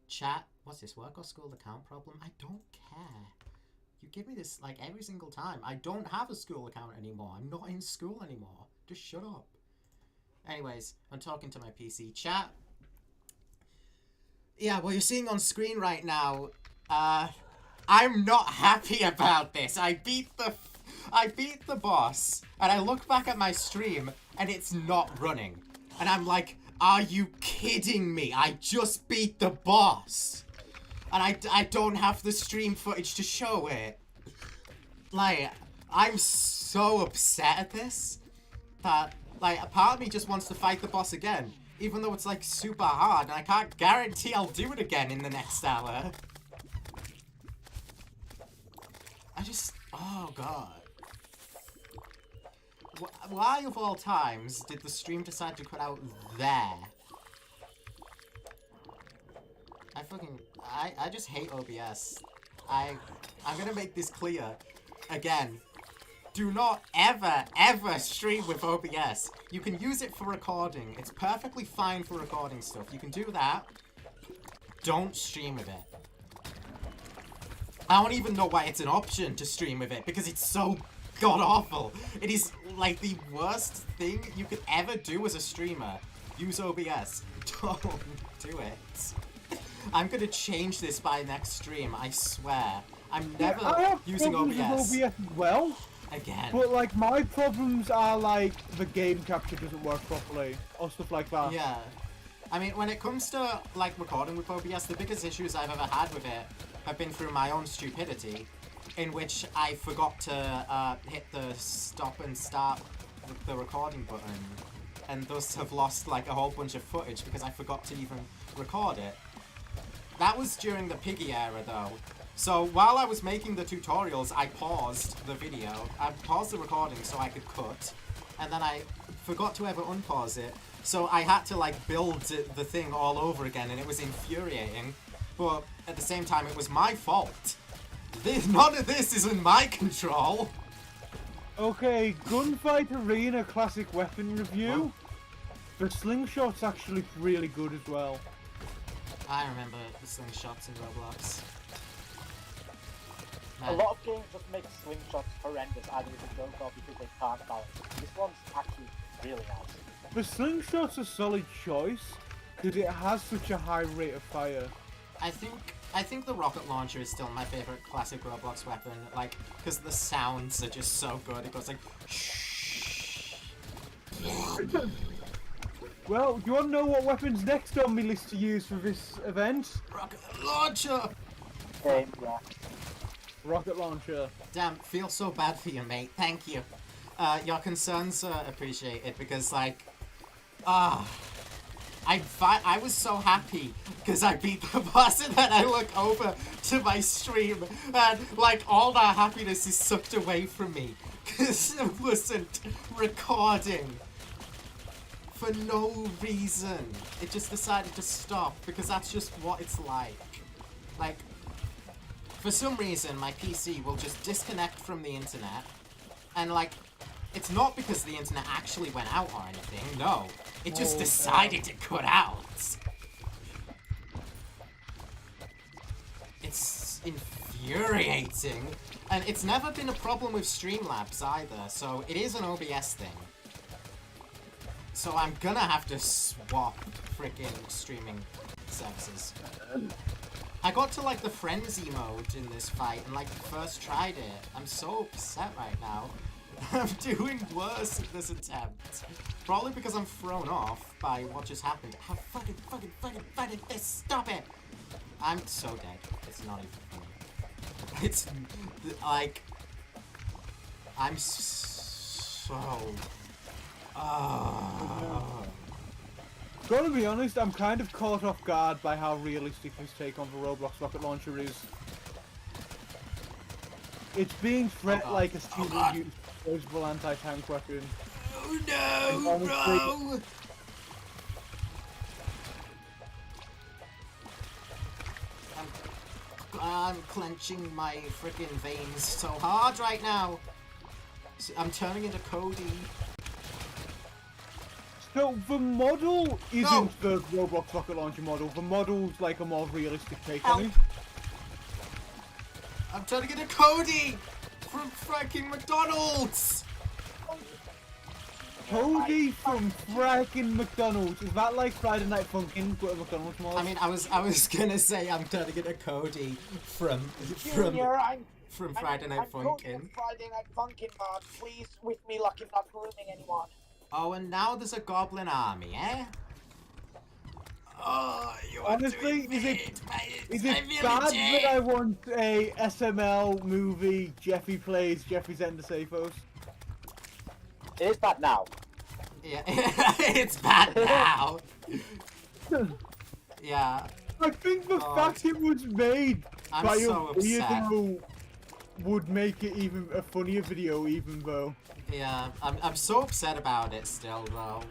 Chat, what's this, work or school account problem? I don't care. You give me this, like, every single time. I don't have a school account anymore. I'm not in school anymore. Just shut up. Anyways, I'm talking to my PC. Chat. Yeah, what you're seeing on screen right now, I'm not happy about this. I beat the boss, and I look back at my stream, and it's not running. And I'm like, are you kidding me? I just beat the boss. And I don't have the stream footage to show it. Like, I'm so upset at this that, like, a part of me just wants to fight the boss again. Even though it's, like, super hard, and I can't guarantee I'll do it again in the next hour. Oh god. Why of all times did the stream decide to cut out there? I just hate OBS. I'm gonna make this clear. Again, do not ever stream with OBS. You can use it for recording. It's perfectly fine for recording stuff. You can do that. Don't stream with it. I don't even know why it's an option to stream with it, because it's so god-awful. It is, like, the worst thing you could ever do as a streamer. Use OBS. Don't do it. I'm gonna change this by next stream, I swear. I'm never using OBS. I have problems with OBS as well. Again. But, like, my problems are, like, the game capture doesn't work properly, or stuff like that. Yeah. I mean, when it comes to, like, recording with OBS, the biggest issues I've ever had with it have been through my own stupidity, in which I forgot to hit the stop and start the recording button, and thus have lost, like, a whole bunch of footage because I forgot to even record it. That was during the Piggy era, though. So while I was making the tutorials, I paused the video. I paused the recording so I could cut, and then I forgot to ever unpause it. So I had to, like, build the thing all over again, and it was infuriating. But at the same time, it was my fault. None of this is in my control. Okay, Gunfight Arena Classic Weapon Review. The slingshot's actually really good as well. I remember the slingshots in Roblox. Man. A lot of games just make slingshots horrendous either as a joke or because they can't balance. This one's actually really nice. The slingshot's a solid choice because it has such a high rate of fire. I think the rocket launcher is still my favorite classic Roblox weapon, like, because the sounds are just so good. It goes like, shh. Well, do you want to know what weapon's next on my list to use for this event? Rocket launcher! Yeah. Rocket launcher. Damn, feel so bad for you, mate. Thank you. Your concerns are appreciated because, like, I was so happy because I beat the boss, and then I look over to my stream and, like, all that happiness is sucked away from me because I wasn't recording for no reason. It just decided to stop because that's just what it's like. Like, for some reason, my PC will just disconnect from the internet, and, like, it's not because the internet actually went out or anything, no. It just decided to cut out. It's infuriating. And it's never been a problem with Streamlabs either, so it is an OBS thing. So I'm gonna have to swap freaking streaming services. I got to, like, the frenzy mode in this fight and, like, first tried it. I'm so upset right now. I'm doing worse in this attempt. Probably because I'm thrown off by what just happened. How fucking this, stop it! I'm so dead. It's not even funny. It's, like, I'm so... Gotta be honest, I'm kind of caught off guard by how realistic this take on the Roblox rocket launcher is. It's being threat like a single-use disposable anti-tank weapon. Oh no, bro! I'm clenching my freaking veins so hard right now. I'm turning into Cody. So the model isn't No. the Roblox rocket launcher model. The model's like a more realistic take Help. on it. I'm trying to get a Cody from fucking McDonald's. Cody from fracking McDonald's. Is that like Friday Night Funkin' but a McDonald's model? I mean, I was gonna say I'm trying to get a Cody from Junior, I'm Friday Night I'm going to Funkin'. Friday Night Funkin', man. Please, with me, like I'm not grooming anyone. Oh, and now there's a goblin army, eh? Oh, you are Honestly, doing is it- it, mate. Is it I really bad did. that I want a SML movie Jeffy plays Jeffy's Ender Safos? It is bad now. Yeah, it's bad now. Yeah, I think the God. fact it was made I'm by so a upset. weirdo would make it even a funnier video, even though. Yeah, I'm so upset about it still, though.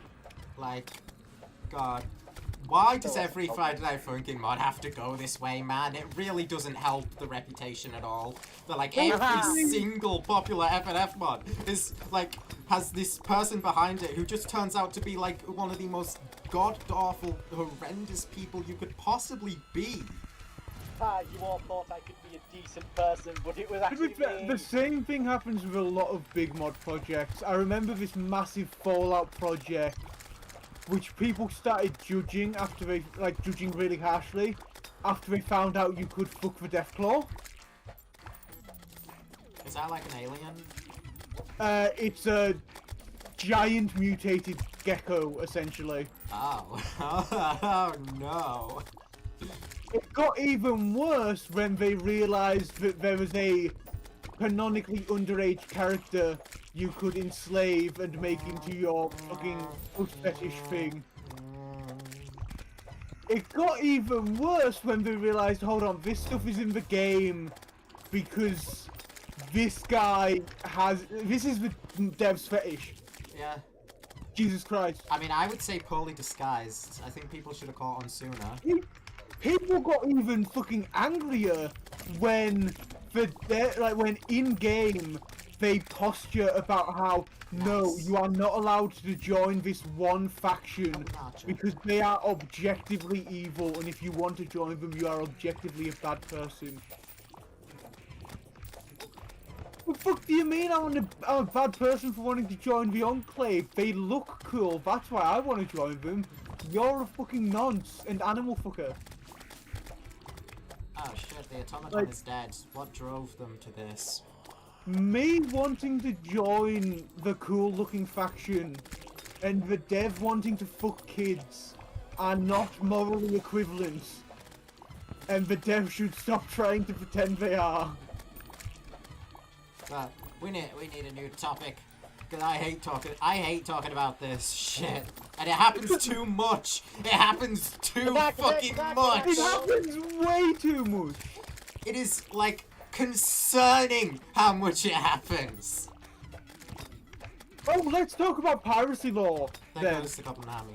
Like, God. Why does every Friday Night Funkin' mod have to go this way, man? It really doesn't help the reputation at all. But, like, every single popular FNF mod is, like, has this person behind it who just turns out to be, like, one of the most god-awful, horrendous people you could possibly be. You all thought I could be a decent person, but it was To actually be fair, me. the same thing happens with a lot of big mod projects. I remember this massive Fallout project, which people started judging after they, like, judging really harshly, after they found out you could fuck the Deathclaw. Is that like an alien? It's a giant mutated gecko, essentially. Oh. Oh, no. It got even worse when they realised that there was a canonically underage character you could enslave and make into your fucking foot fetish thing. It got even worse when they realised, hold on, this stuff is in the game because this guy has, this is the dev's fetish. Yeah. Jesus Christ. I mean, I would say poorly disguised. I think people should have caught on sooner. People got even fucking angrier when when in game they posture about how no, Nice. you are not allowed to join this one faction Gotcha. because they are objectively evil, and if you want to join them, you are objectively a bad person. What the fuck do you mean I'm a bad person for wanting to join the Enclave? They look cool, that's why I want to join them. You're a fucking nonce and animal fucker. Oh shit, the automaton Like- is dead. What drove them to this? Me wanting to join the cool looking faction and the dev wanting to fuck kids are not morally equivalent. And the dev should stop trying to pretend they are. But we need a new topic. Cause I hate talking about this shit. And it happens too much. It happens too fucking much. It happens way too much. It is like concerning how much it happens. Oh, let's talk about piracy law There then. goes the Goblin Army.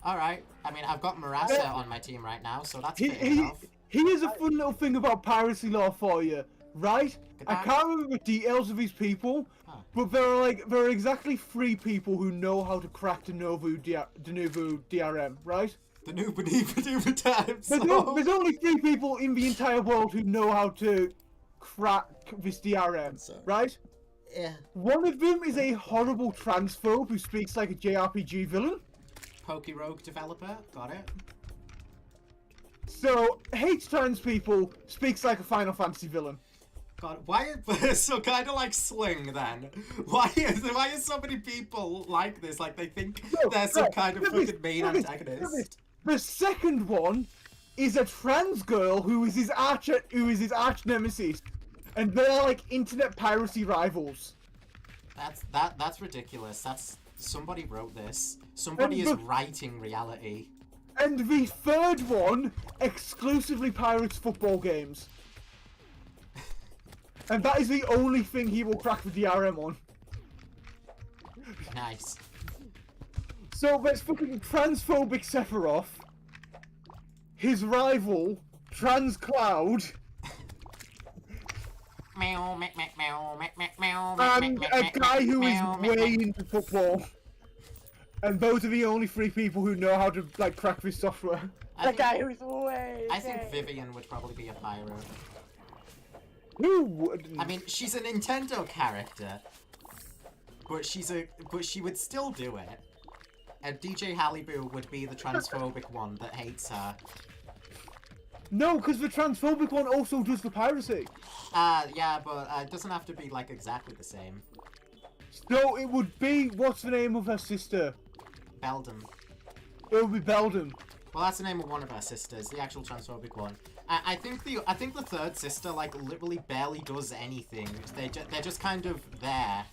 Alright, I mean, I've got Marasa on my team right now, so that's fair He, enough. here's a fun little thing about piracy law for you, right? I Goodbye. can't remember the details of these people, Huh. but there are exactly 3 people who know how to crack the Denuvo DRM, right? The new Banooba times. There's only 3 people in the entire world who know how to crack this DRM, Sorry. right? Yeah. One of them is a horrible transphobe who speaks like a JRPG villain. Pokey Rogue developer, got it. So, hates trans people, speaks like a Final Fantasy villain. God, why is so kind of like Sling then? Why is so many people like this? Like they think No, they're some no, kind of look at this, fucking main look at this, antagonist. look at this. The second one is a trans girl who is his arch nemesis, and they're like internet piracy rivals. That's ridiculous. That's somebody wrote this. Somebody And is the- writing reality. And the third one exclusively pirates football games. And that is the only thing he will crack the DRM on. Nice. So there's fucking transphobic Sephiroth, his rival, Trans Cloud, Meow, meow, meow, meow, meow, meow, and a guy who is way into football. And those are the only 3 people who know how to like crack this software. The guy who's way. I think Vivian would probably be a pyro. Who wouldn't? I mean, she's a Nintendo character, but she would still do it. And DJ Halliboo would be the transphobic one that hates her. No, because the transphobic one also does the piracy. Yeah, but it doesn't have to be like exactly the same. So it would be, what's the name of her sister? Beldam. It would be Beldam. Well, that's the name of one of her sisters, the actual transphobic one. I think the third sister like literally barely does anything. They're just kind of there.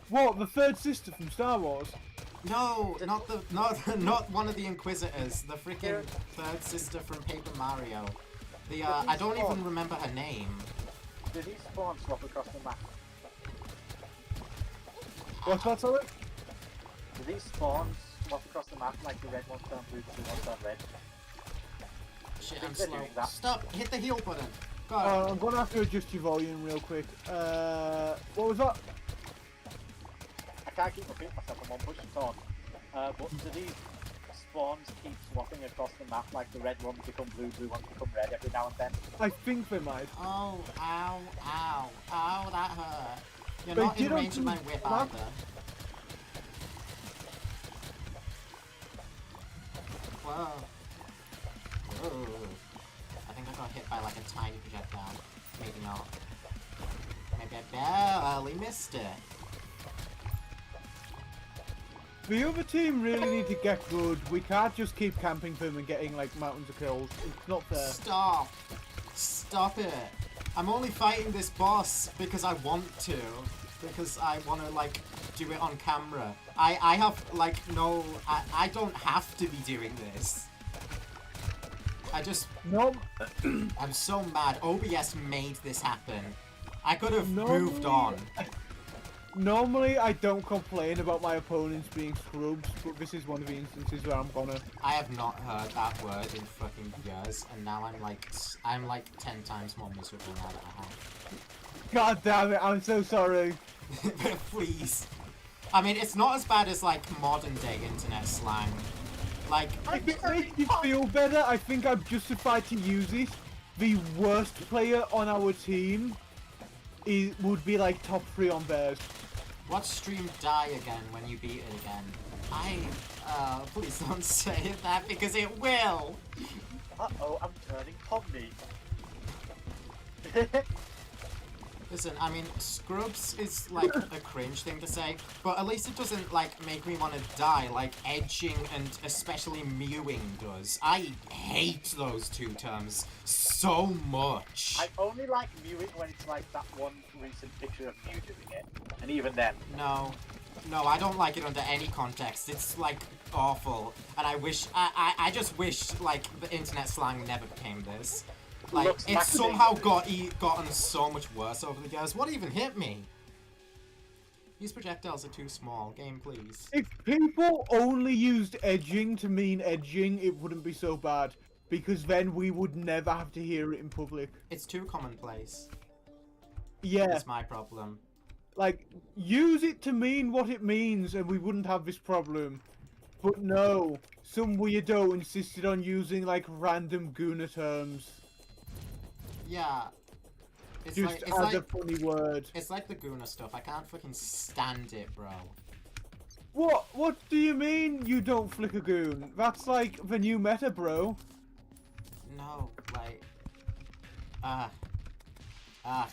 What, the third sister from Star Wars? No, not one of the Inquisitors. The freaking third sister from Paper Mario. I don't even remember her name. Do these spawns swap across the map? What's that, sorry? Do these spawns swap across the map like the red ones turn blue, the blue ones turn red? Shit, think I'm they're slow. doing that. Stop! Hit the heal button. God. I'm gonna have to adjust your volume real quick. What was that? I can't keep repeating myself, I'm on push and talk. But do these spawns keep swapping across the map like the red ones become blue, blue ones become red every now and then? I think they might. Oh, ow, ow, ow, that hurt. You're They not in did on range of my two whip maps. either. Whoa. Whoa. I think I got hit by like a tiny projectile. Maybe not. Maybe I barely missed it. The other team really need to get good. We can't just keep camping them and getting like mountains of kills. It's not fair. Stop. Stop it. I'm only fighting this boss because I want to. Because I want to like do it on camera. I have like no... I don't have to be doing this. I just... No. I'm so mad. OBS made this happen. I could have No. moved on. Normally, I don't complain about my opponents being scrubs, but this is one of the instances where I'm gonna. I have not heard that word in fucking years, and now I'm like 10 times more miserable now that I have. God damn it! I'm so sorry. Please. I mean, it's not as bad as like modern day internet slang. Like, If it makes you feel better, I think I'm justified to use it. The worst player on our team would be like top 3 on theirs. watch stream die again when you beat it again. Please don't say that because it will. Uh-oh, I'm turning Pomni. Listen, I mean, scrubs is like a cringe thing to say, but at least it doesn't like make me want to die like edging and especially mewing does. I hate those two terms so much. I only like mewing when it's like that one recent picture of Mew doing it. And even then. No, I don't like it under any context. It's like awful, and I just wish like the internet slang never became this. Like, Looks it's like somehow gotten so much worse over the years. What even hit me? These projectiles are too small. Game, please. If people only used edging to mean edging, it wouldn't be so bad. Because then we would never have to hear it in public. It's too commonplace. Yeah, That's my problem. like, use it to mean what it means and we wouldn't have this problem. But no, some weirdo insisted on using, like, random Guna terms. Yeah. It's Just like, it's as like, a funny word. it's like the Guna stuff. I can't fucking stand it, bro. What do you mean you don't flick a goon? That's like the new meta, bro. No, like...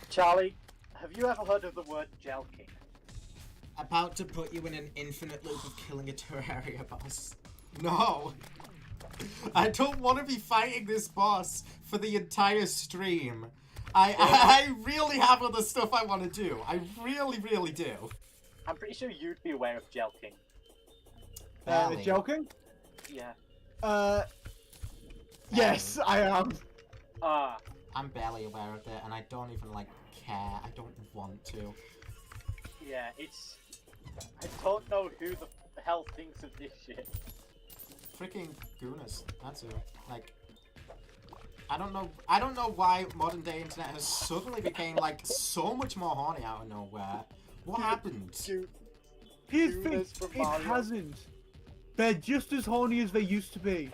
Charlie, have you ever heard of the word jelking? About to put you in an infinite loop of killing a Terraria boss. No! I don't want to be fighting this boss for the entire stream. I really have other stuff I want to do. I really, really do. I'm pretty sure you'd be aware of jelking. Barely. Joking? Yeah. Yes, I am. I'm barely aware of it, and I don't even, like, care. I don't want to. Yeah, it's... I don't know who the hell thinks of this shit. Freaking Gunas. That's it. Like... I don't know why modern day internet has suddenly became, like, so much more horny out of nowhere. What happened? Here's the Gooners thing, from it Mario. hasn't. They're just as horny as they used to be.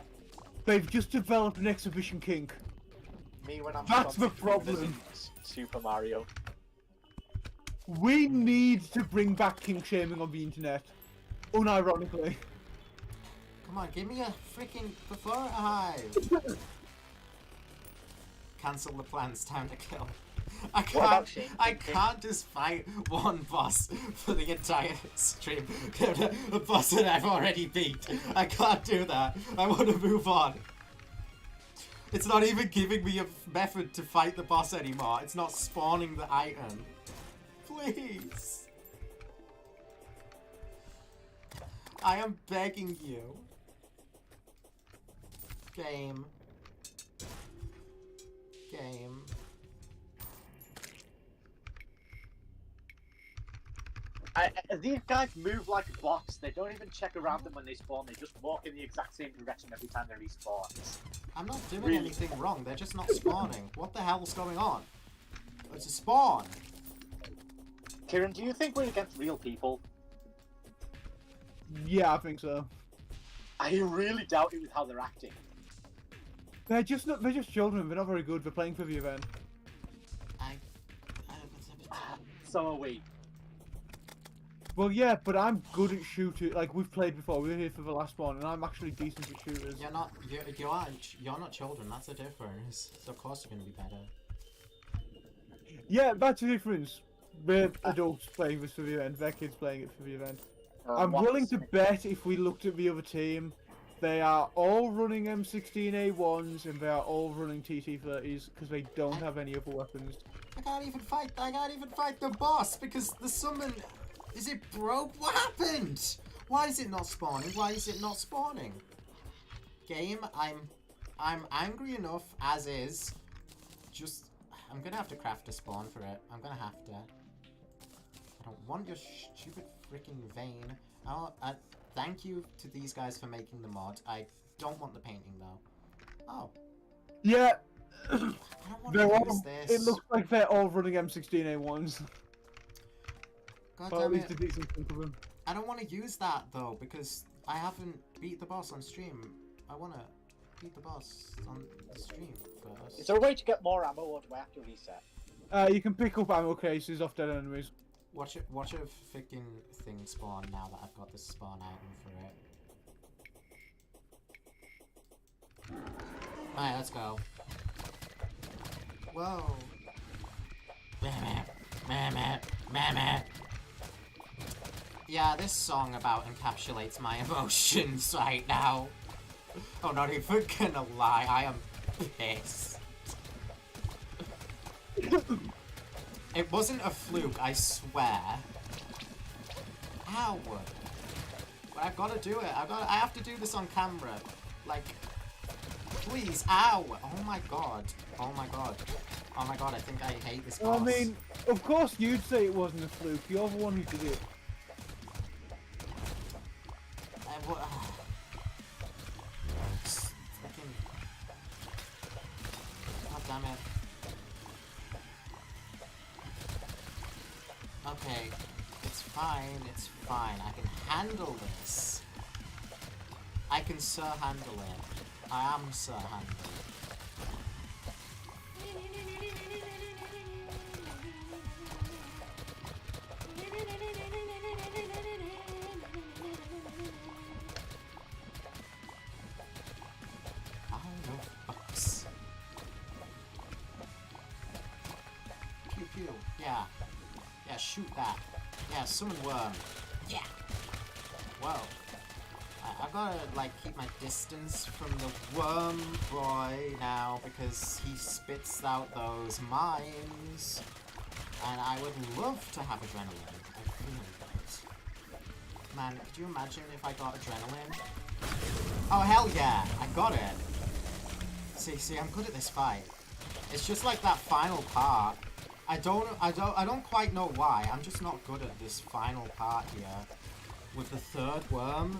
They've just developed an exhibition kink. Me when I'm That's the sponsored Gooners problem. in Super Mario. We need to bring back kink shaming on the internet. Unironically. Come on, give me a freaking before hive. Cancel the plans. Time to kill. about Shane I King? can't just fight one boss for the entire stream. A boss that I've already beat. I can't do that. I want to move on. It's not even giving me a method to fight the boss anymore. It's not spawning the item. Please. I am begging you. Game. Game. These guys move like bots. They don't even check around them when they spawn. They just walk in the exact same direction every time they respawn. I'm not doing Really? anything wrong. They're just not spawning. What the hell's going on? It's a spawn. Kieran, do you think we're against real people? Yeah, I think so. I really doubt it with how they're acting. They're just children, they're not very good, they're playing for the event. So are we. Well, yeah, but I'm good at shooting. Like, we've played before, we were here for the last one, and I'm actually decent at shooters. You're not children. That's the difference. So of course you're gonna be better. Yeah, that's the difference. We're adults playing this for the event, they're kids playing it for the event. I'm willing to bet if we looked at the other team, they are all running M16A1s and they are all running TT30s because they don't have any other weapons. I can't even fight the boss because the summon. Is it broke? What happened? Why is it not spawning? Why is it not spawning? Game, I'm angry enough as is. Just, I'm gonna have to craft a spawn for it. I'm gonna have to. I don't want your stupid freaking vein. Thank you to these guys for making the mod. I don't want the painting though. Oh. Yeah. I don't want They're to all, use this. it looks like they're all running M16A1s. God Or at damn least it. a decent chunk of them. I don't want to use that though because I haven't beat the boss on stream. I want to beat the boss on the stream first. Is there a way to get more ammo, or do I have to reset? You can pick up ammo cases off dead enemies. Watch a freaking thing spawn now that I've got this spawn item for it. Alright, let's go. Whoa. Yeah, this song about encapsulates my emotions right now. I'm not even gonna lie, I am pissed. It wasn't a fluke, I swear. Ow. But I've got to do it. I have to do this on camera. Like, please, ow. Oh my god. Oh my god. Oh my god, I think I hate this boss. I mean, of course you'd say it wasn't a fluke. You're the one who did it. Freaking... God damn it. Okay, it's fine, I can handle this. I can handle it. I am handle it. Oh no, fucks. Pew pew, yeah. Yeah, shoot that. Yeah, summon worm. Yeah. Whoa. I gotta, like, keep my distance from the worm boy now because he spits out those mines. And I would love to have adrenaline. I really would. Man, could you imagine if I got adrenaline? Oh, hell yeah. I got it. See, I'm good at this fight. It's just like that final part. I don't quite know why. I'm just not good at this final part here. With the third worm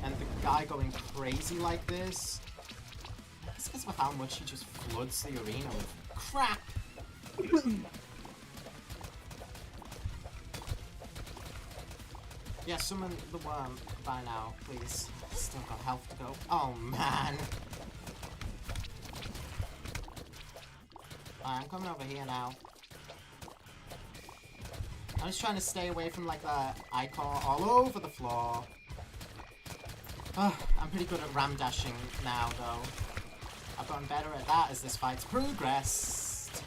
and the guy going crazy like this. It's because of how much he just floods the arena with crap. Yeah, summon the worm by now, please. Still got health to go. Oh, man. Alright, I'm coming over here now. I'm just trying to stay away from, like, the ichor all over the floor. I'm pretty good at ram dashing now, though. I've gotten better at that as this fight's progressed.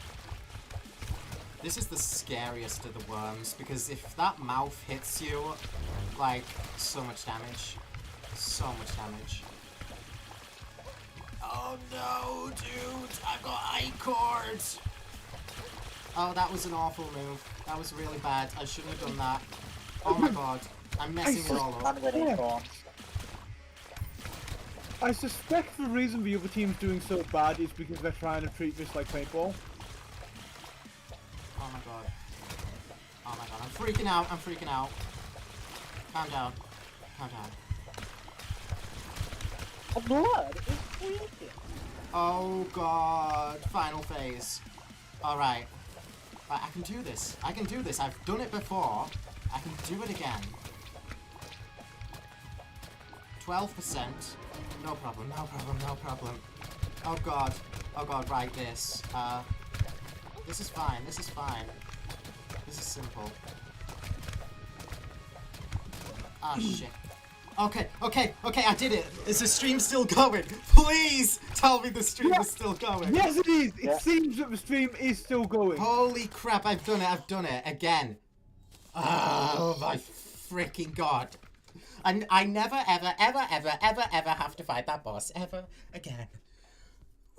This is the scariest of the worms, because if that mouth hits you, like, so much damage. So much damage. Oh no, dude! I've got ichors! Oh, that was an awful move. That was really bad. I shouldn't have done that. Oh my god. I'm messing it all up. I suspect the reason the other team's doing so bad is because they're trying to treat this like paintball. Oh my god. Oh my god. I'm freaking out. I'm freaking out. Calm down. Calm down. The blood is freaking. Oh god. Final phase. Alright. Right, I can do this. I can do this. I've done it before. I can do it again. 12%. No problem, no problem, no problem. Oh god. Oh god, right, this. This is fine, this is fine. This is simple. Ah, shit. Okay, I did it! Is the stream still going? Please tell me the stream is still going. Yes, it is! It seems that the stream is still going. Holy crap, I've done it again. Oh my freaking god. I never, ever have to fight that boss ever again.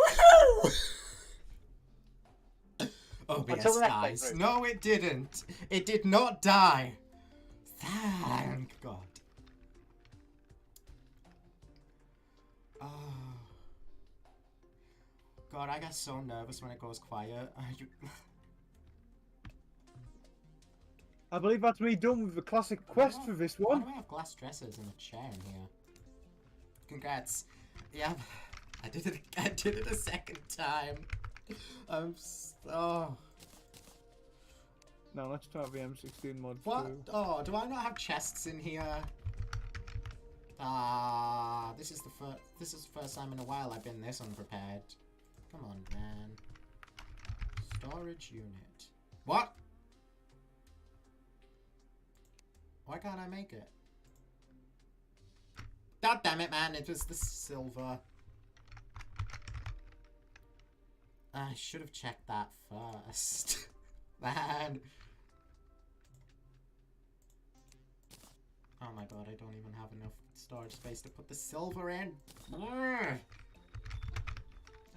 Woohoo! OBS dies. No, it didn't. It did not die. Thank God. Oh. God, I get so nervous when it goes quiet. I believe that's me done with the classic quest for this one. Why do I have glass dressers and a chair in here? Congrats. Yeah, I did it a second time. Oh. Now let's try the M16 mod. What? Too. Oh, do I not have chests in here? This is the first time in a while I've been this unprepared. Come on, man. Storage unit. What? Why can't I make it? God damn it, man! It was the silver. I should have checked that first. Man. Oh my god, I don't even have enough storage space to put the silver in. I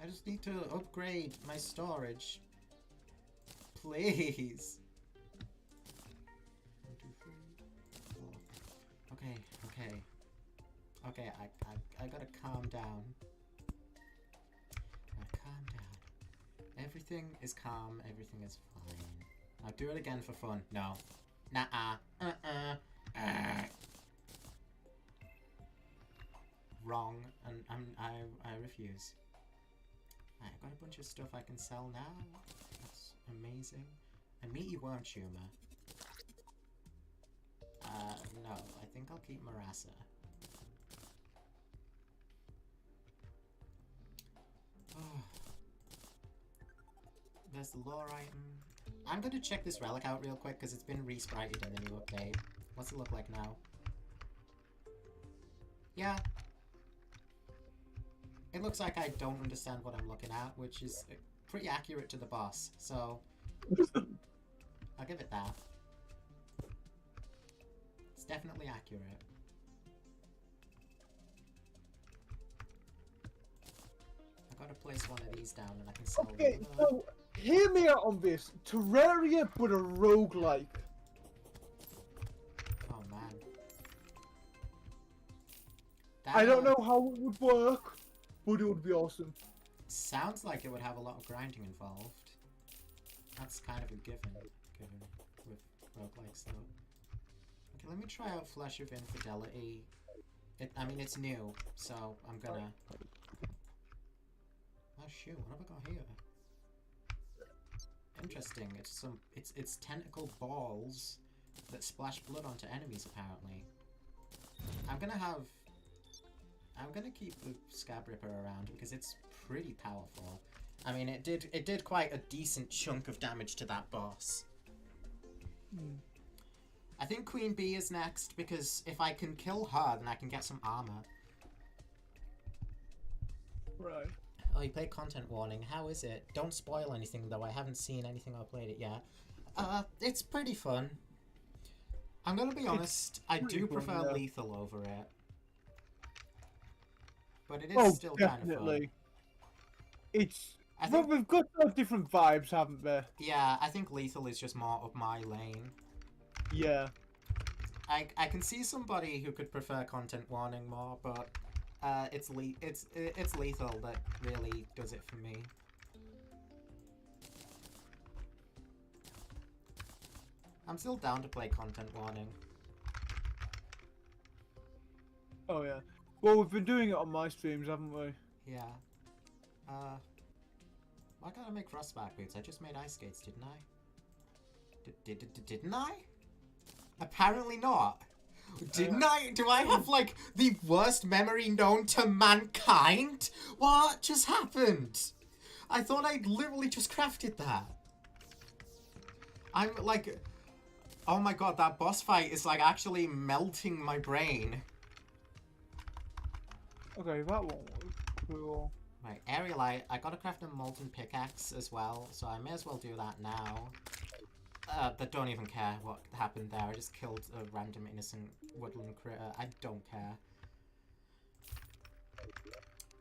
just need to upgrade my storage. Please. 1, 2, 3, 4. Okay, I gotta calm down. Calm down. Everything is calm, everything is fine. I'll do it again for fun. No. Nuh-uh. Wrong, and I refuse. Right, I've got a bunch of stuff I can sell now. That's amazing. A meaty worm tumor. No, I think I'll keep Marassa. Oh. There's the lore item. I'm gonna check this relic out real quick because it's been re-sprited in the new update. What's it look like now? Yeah. It looks like I don't understand what I'm looking at, which is pretty accurate to the boss, so I'll give it that. It's definitely accurate. I gotta place one of these down and I can sell them. Okay, so hear me out on this. Terraria, but a roguelike. Oh man. I don't know how it would work, but it would be awesome. Sounds like it would have a lot of grinding involved. That's kind of a given with roguelikes though. Okay, let me try out Flesh of Infidelity. I mean, it's new, so I'm gonna... Oh shoot, what have I got here? Interesting, it's tentacle balls that splash blood onto enemies, apparently. I'm gonna keep the Scab Ripper around because it's pretty powerful. I mean, it did quite a decent chunk of damage to that boss. I think Queen Bee is next because if I can kill her, then I can get some armor. Right. Oh, you played Content Warning. How is it? Don't spoil anything, though. I haven't seen anything or played it yet. It's pretty fun. I'm gonna be honest, I do prefer yeah. Lethal over it. But it is still kind of fun. It's... I Well, think, we've got different vibes, haven't we? yeah, I think Lethal is just more up my lane. Yeah. I can see somebody who could prefer Content Warning more, but it's Lethal that really does it for me. I'm still down to play Content Warning. Oh, yeah. Well, we've been doing it on my streams, haven't we? Yeah. Why can't I make Frostback boots? I just made ice skates, didn't I? Didn't I? Apparently not. Didn't I? Do I have, like, the worst memory known to mankind? What just happened? I thought I'd literally just crafted that. I'm, like... Oh my god, that boss fight is, like, actually melting my brain. Okay, that one was cool. Right, Aerialite. I gotta craft a molten pickaxe as well, so I may as well do that now. But don't even care what happened there. I just killed a random innocent woodland critter. I don't care.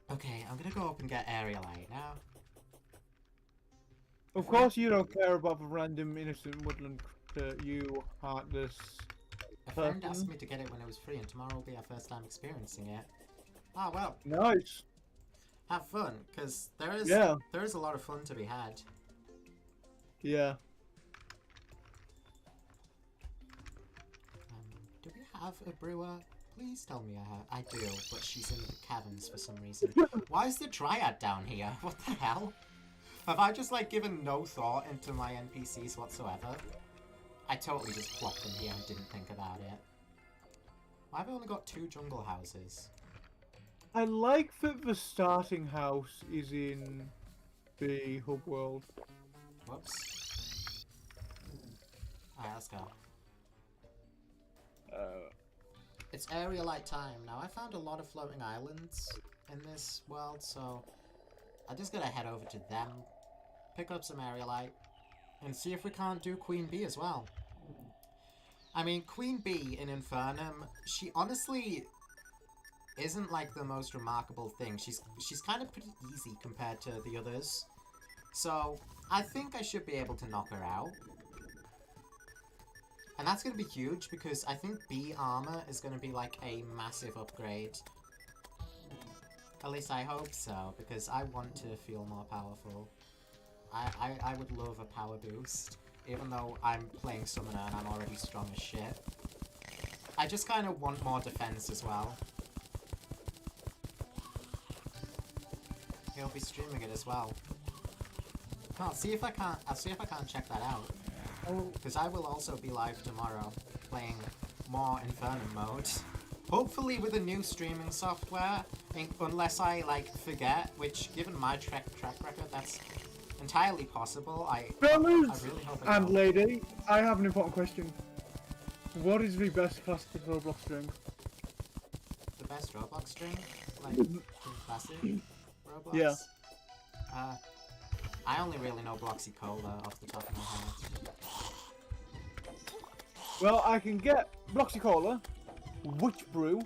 Okay, I'm gonna go up and get Aerialite now. Of course you don't care about the random innocent woodland critter, you heartless A friend person. asked me to get it when it was free, and tomorrow will be our first time experiencing it. Ah, well. Nice. Have fun, because there is a lot of fun to be had. Yeah. Do we have a brewer? Please tell me I have. I do, but she's in the caverns for some reason. Why is the Dryad down here? What the hell? Have I just, like, given no thought into my NPCs whatsoever? I totally just plopped them here and didn't think about it. Why have I only got 2 jungle houses? I like that the starting house is in the hub world. Whoops. Alright, let's go. It's Aerialite time. Now, I found a lot of floating islands in this world, so I'm just gonna head over to them, pick up some Aerialite, and see if we can't do Queen Bee as well. I mean, Queen Bee in Infernum, she honestly isn't like the most remarkable thing. She's kind of pretty easy compared to the others. So, I think I should be able to knock her out. And that's going to be huge because I think Bee armor is going to be like a massive upgrade. At least I hope so, because I want to feel more powerful. I would love a power boost, even though I'm playing Summoner and I'm already strong as shit. I just kind of want more defense as well. He'll be streaming it as well. I'll see if I can't check that out. Because I will also be live tomorrow, playing more Infernum mode. Hopefully with a new streaming software, unless I, like, forget, which, given my track record, that's entirely possible. I really hope I and don't. lady, I have an important question. What is the best classic Roblox string? The best Roblox string? Like, classic Roblox? Yeah. I only really know Bloxy Cola off the top of my head. Well, I can get Bloxy Cola, Witch Brew,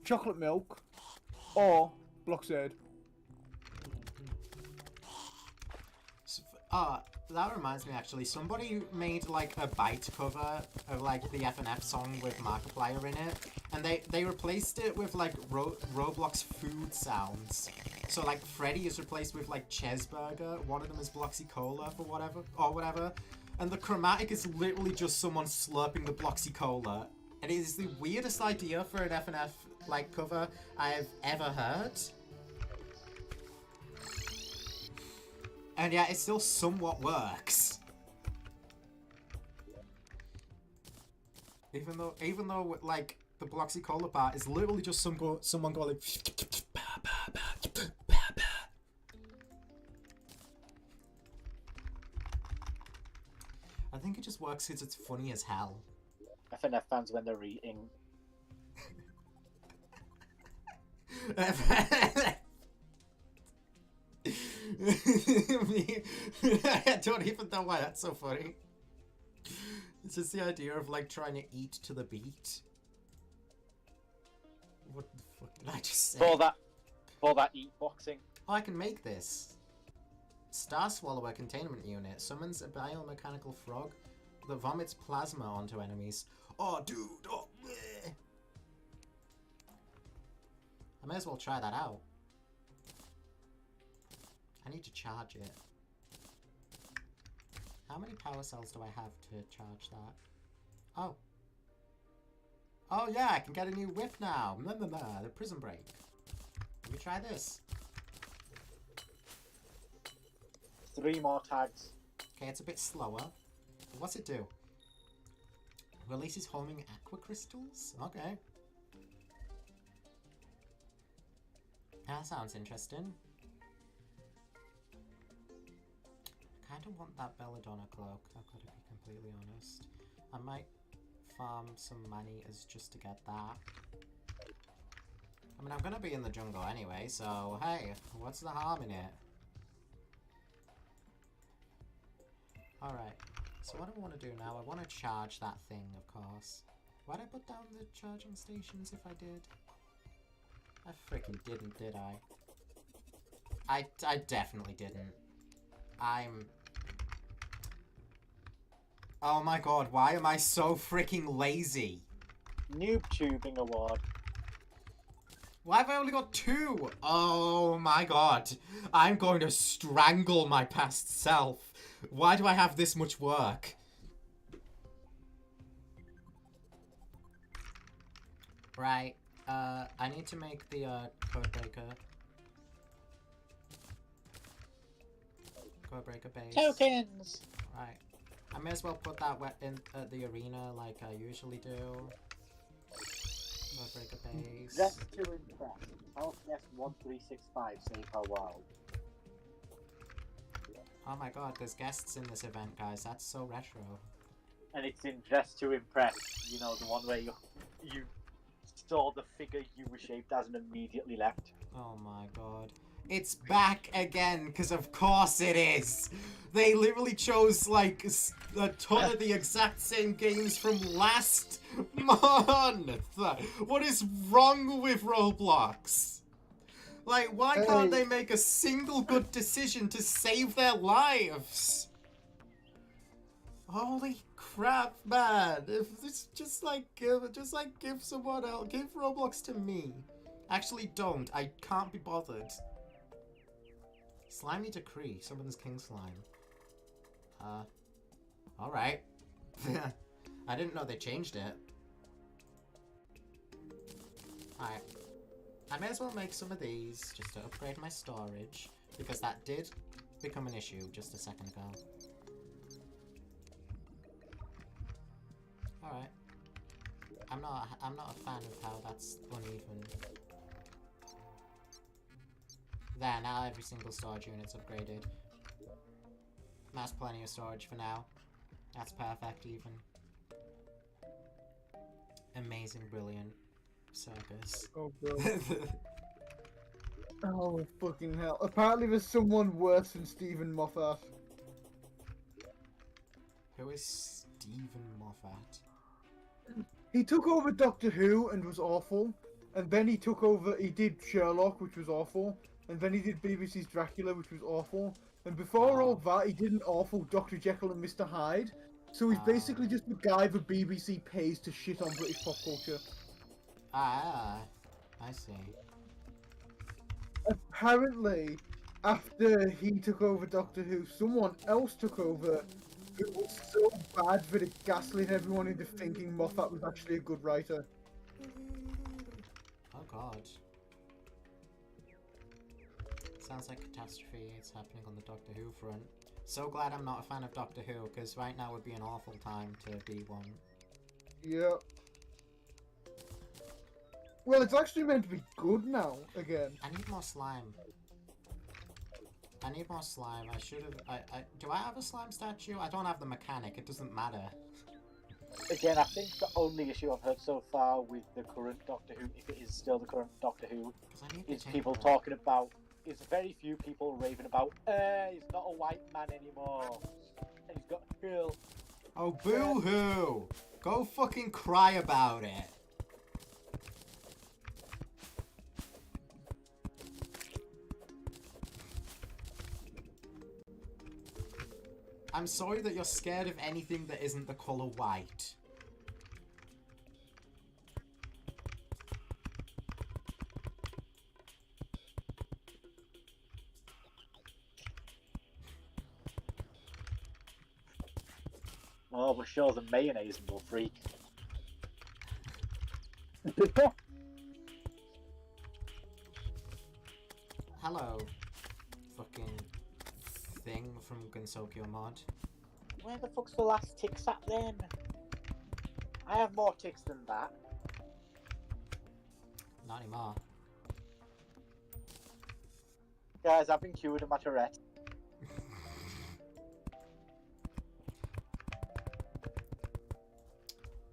Chocolate Milk, or Bloxade. That reminds me actually, somebody made like a Byte cover of like the FNF song with Markiplier in it, and they replaced it with like Roblox food sounds. So like Freddy is replaced with like Chesburger, one of them is Bloxy Cola for whatever, and the chromatic is literally just someone slurping the Bloxy Cola. And it is the weirdest idea for an FNF like cover I have ever heard. And yeah, it still somewhat works. Even though like the Bloxy Cola bar is literally just someone going like. I think it just works because it's funny as hell. FNF fans when they're eating. I don't even know why that's so funny. It's just the idea of like trying to eat to the beat. What the fuck did I just say? For that eat boxing. Oh, I can make this. Star Swallower Containment Unit summons a biomechanical frog that vomits plasma onto enemies. Oh, dude! Oh, bleh. I may as well try that out. I need to charge it. How many power cells do I have to charge that? Oh. Oh yeah, I can get a new whip now. The prison break. Let me try this. 3 more tags. Okay, it's a bit slower. What's it do? Releases homing aqua crystals? Okay. That sounds interesting. I kind of want that Belladonna cloak, I've got to be completely honest. I might farm some money as just to get that. I mean, I'm gonna be in the jungle anyway, so hey, what's the harm in it? Alright, so what I want to do now, I want to charge that thing, of course. Why'd I put down the charging stations if I did? I freaking didn't, did I? I definitely didn't. Oh my god, why am I so freaking lazy? Noob tubing award. Why have I only got 2? Oh my god. I'm going to strangle my past self. Why do I have this much work? Right. I need to make the codebreaker. Codebreaker base. Tokens! Right. I may as well put that in the arena like I usually do. Codebreaker base. Just to impress. Health 1365 save her world. Oh my god, there's guests in this event, guys. That's so retro. And it's in Dress to Impress, you know, the one where you saw the figure you were shaped as and immediately left. Oh my god. It's back again, because of course it is! They literally chose, like, a ton of the exact same games from last month! What is wrong with Roblox? Like, why can't they make a single good decision to save their lives? Holy crap, man! If it's just give someone else, give Roblox to me. Actually, don't. I can't be bothered. Slimy Decree summons King Slime. Alright. I didn't know they changed it. Alright. I may as well make some of these just to upgrade my storage, because that did become an issue just a second ago. Alright. I'm not a fan of how that's uneven. There, now every single storage unit's upgraded. That's plenty of storage for now. That's perfect even. Amazing, brilliant circus. Oh, bro. Oh, fucking hell. Apparently there's someone worse than Stephen Moffat. Who is Stephen Moffat? He took over Doctor Who and was awful. And then he did Sherlock, which was awful. And then he did BBC's Dracula, which was awful. And before all that, he did an awful Dr. Jekyll and Mr. Hyde. So he's basically just the guy the BBC pays to shit on British pop culture. I see. Apparently, after he took over Doctor Who, someone else took over who was so bad that it gaslit everyone into thinking Moffat was actually a good writer. Oh god. Sounds like catastrophe is happening on the Doctor Who front. So glad I'm not a fan of Doctor Who, because right now would be an awful time to be one. Yeah. Well, it's actually meant to be good now, again. I need more slime. I need more slime. I should have... do I have a slime statue? I don't have the mechanic. It doesn't matter. Again, I think the only issue I've heard so far with the current Doctor Who, if it is still the current Doctor Who, 'Cause I need is the people tinker. talking about, is very few people raving about, he's not a white man anymore, and he's got a girl. Oh, boo-hoo! Go fucking cry about it. I'm sorry that you're scared of anything that isn't the colour white. Oh, we're sure the mayonnaise will freak. Hello, fucking thing from Gunsokyo Mod. Where the fuck's the last tick sat then? I have more ticks than that. Not anymore. Guys, I've been cured of my Tourette.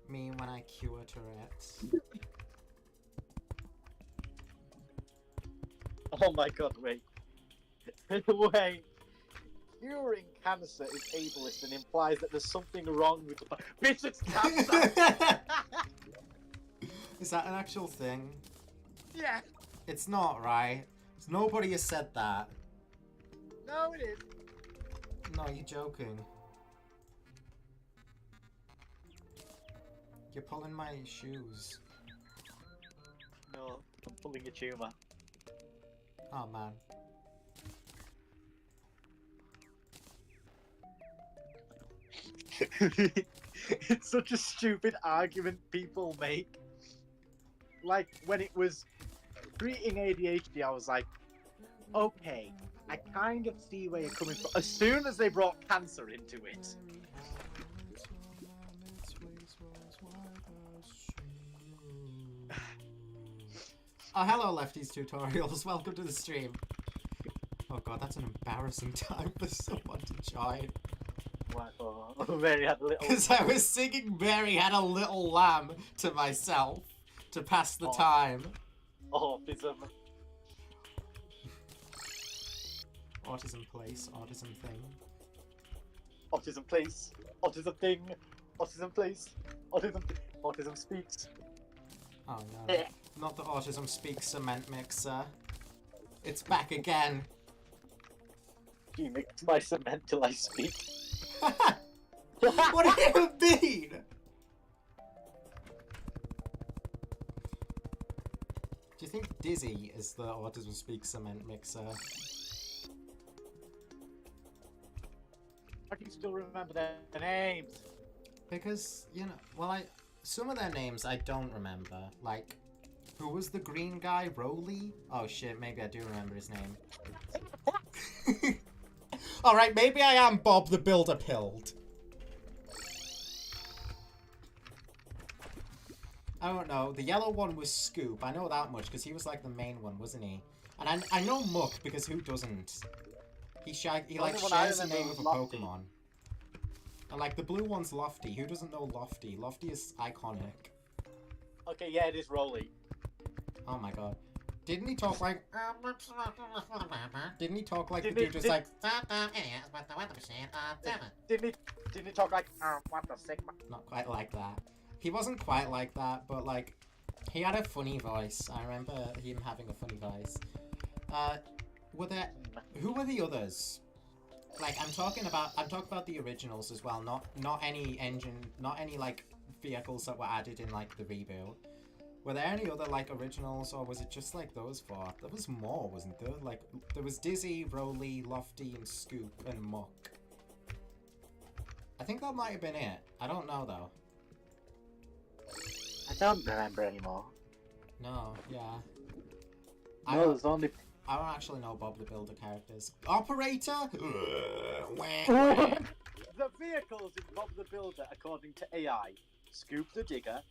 Me when I cure Tourette's. Oh my god, wait. Wait. Curing cancer is ableist and implies that there's something wrong with the... Bitch, it's cancer! Is that an actual thing? Yeah. It's not, right? Nobody has said that. No, it is. No, you're joking. You're pulling my shoes. No, I'm pulling a tumour. Oh, man. It's such a stupid argument people make. Like, when it was treating ADHD, I was like, okay, I kind of see where you're coming from. As soon as they brought cancer into it. Oh, hello, Lefty's Tutorials. Welcome to the stream. Oh god, that's an embarrassing time for someone to join. Mary had a little... Because I was singing Mary Had a Little Lamb to myself to pass the time. Autism. Autism place, autism thing. Autism place. Autism thing. Autism place. Autism speaks. Oh no. Not the Autism Speaks cement mixer. It's back again. You mix my cement till I speak. What do you mean? Do you think Dizzy is the Autism Speaks cement mixer? I can still remember their names. Because, you know, well, some of their names I don't remember. Like, who was the green guy? Rowley? Oh shit, maybe I do remember his name. Alright, maybe I am Bob the Builder Pilled. I don't know. The yellow one was Scoop. I know that much because he was like the main one, wasn't he? And I know Muck because who doesn't? He like shares the name of a Pokemon. And like the blue one's Lofty. Who doesn't know Lofty? Lofty is iconic. Okay, yeah, it is Rolly. Oh my god. Didn't he talk like... Didn't he talk like Didn't the he- dude just did- like... Didn't he talk like, what the Sigma? Not quite like that. He wasn't quite like that, but like... He had a funny voice. I remember him having a funny voice. Were there... Who were the others? Like, I'm talking about the originals as well, not any engine, not any like vehicles that were added in like the reboot. Were there any other like originals, or was it just like those four? There was more, wasn't there? Like, there was Dizzy, Rolly, Lofty, and Scoop, and Muck. I think that might have been it. I don't know though. I don't remember anymore. No, yeah. No, there's only... I don't actually know Bob the Builder characters. Operator? The vehicles in Bob the Builder, according to AI, Scoop the digger,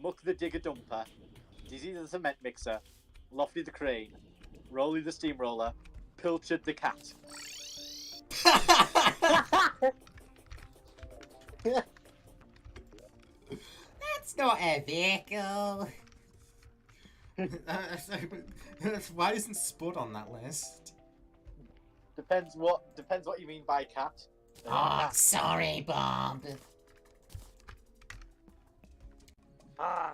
Muck the digger dumper, Dizzy the cement mixer, Lofty the crane, Rolly the steamroller, Pilchard the cat. That's not a vehicle. Why isn't Spud on that list? Depends what you mean by cat. Oh, sorry, Bob.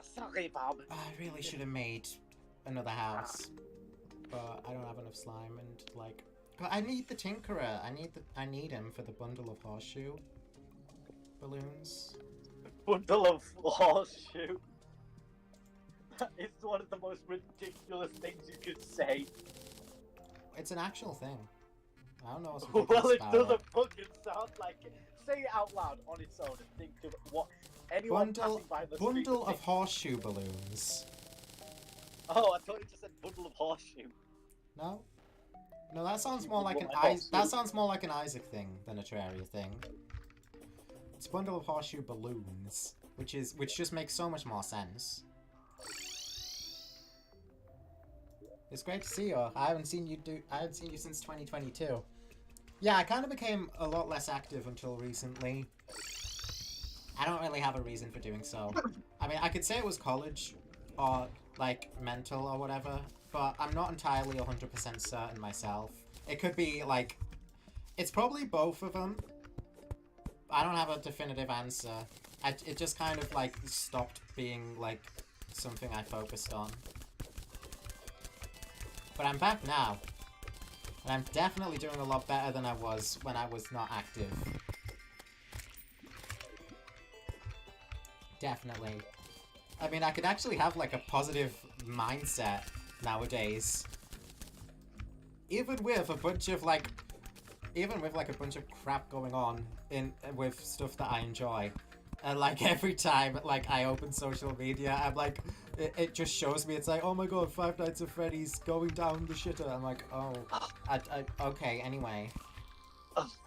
Sorry, Bob. I really should have made another house, but I don't have enough slime and like. But I need the Tinkerer. I need him for the bundle of horseshoe balloons. Bundle of horseshoe. That is one of the most ridiculous things you could say. It's an actual thing. I don't know what's Well, ridiculous it about doesn't fucking sound like it. Say it out loud on its own and think of what anyone passing by the street Bundle would of think. horseshoe balloons. Oh, I thought you just said bundle of horseshoe. No? No, that sounds more like an Horseshoe. that sounds more like an Isaac thing than a Terraria thing. It's a bundle of horseshoe balloons, which just makes so much more sense. It's great to see you. I haven't seen you since 2022. Yeah, I kind of became a lot less active until recently. I don't really have a reason for doing so. I mean, I could say it was college or like mental or whatever, but I'm not entirely 100% certain myself. It could be like, it's probably both of them. I don't have a definitive answer. It just kind of like stopped being like something I focused on. But I'm back now. And I'm definitely doing a lot better than I was when I was not active. Definitely. I mean, I could actually have like a positive mindset nowadays. Even with a bunch of like a bunch of crap going on with stuff that I enjoy. And like every time like I open social media, I'm like, it just shows me, it's like, oh my god, Five Nights at Freddy's going down the shitter. I'm like, oh, okay, anyway.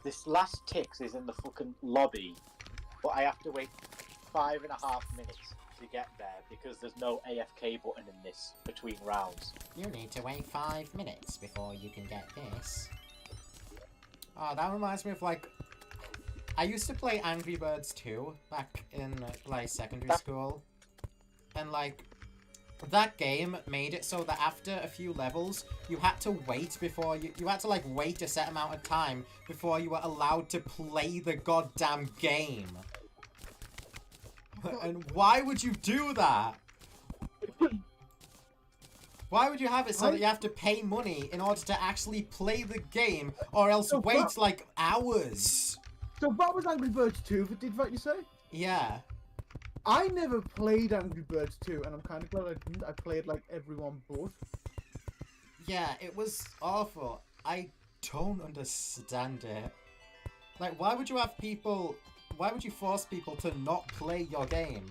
This last ticks is in the fucking lobby, but I have to wait 5.5 minutes to get there because there's no AFK button in this between rounds. You need to wait 5 minutes before you can get this. Oh, that reminds me of like, I used to play Angry Birds 2 back in like secondary school, and like that game made it so that after a few levels you had to wait before you had to like wait a set amount of time before you were allowed to play the goddamn game. And why would you do that? Why would you have it so that you have to pay money in order to actually play the game, or else wait like hours? So that was Angry Birds 2, did what you say? Yeah. I never played Angry Birds 2, and I'm kind of glad I didn't. I played like everyone but. Yeah, it was awful. I don't understand it. Like, why would you force people to not play your game?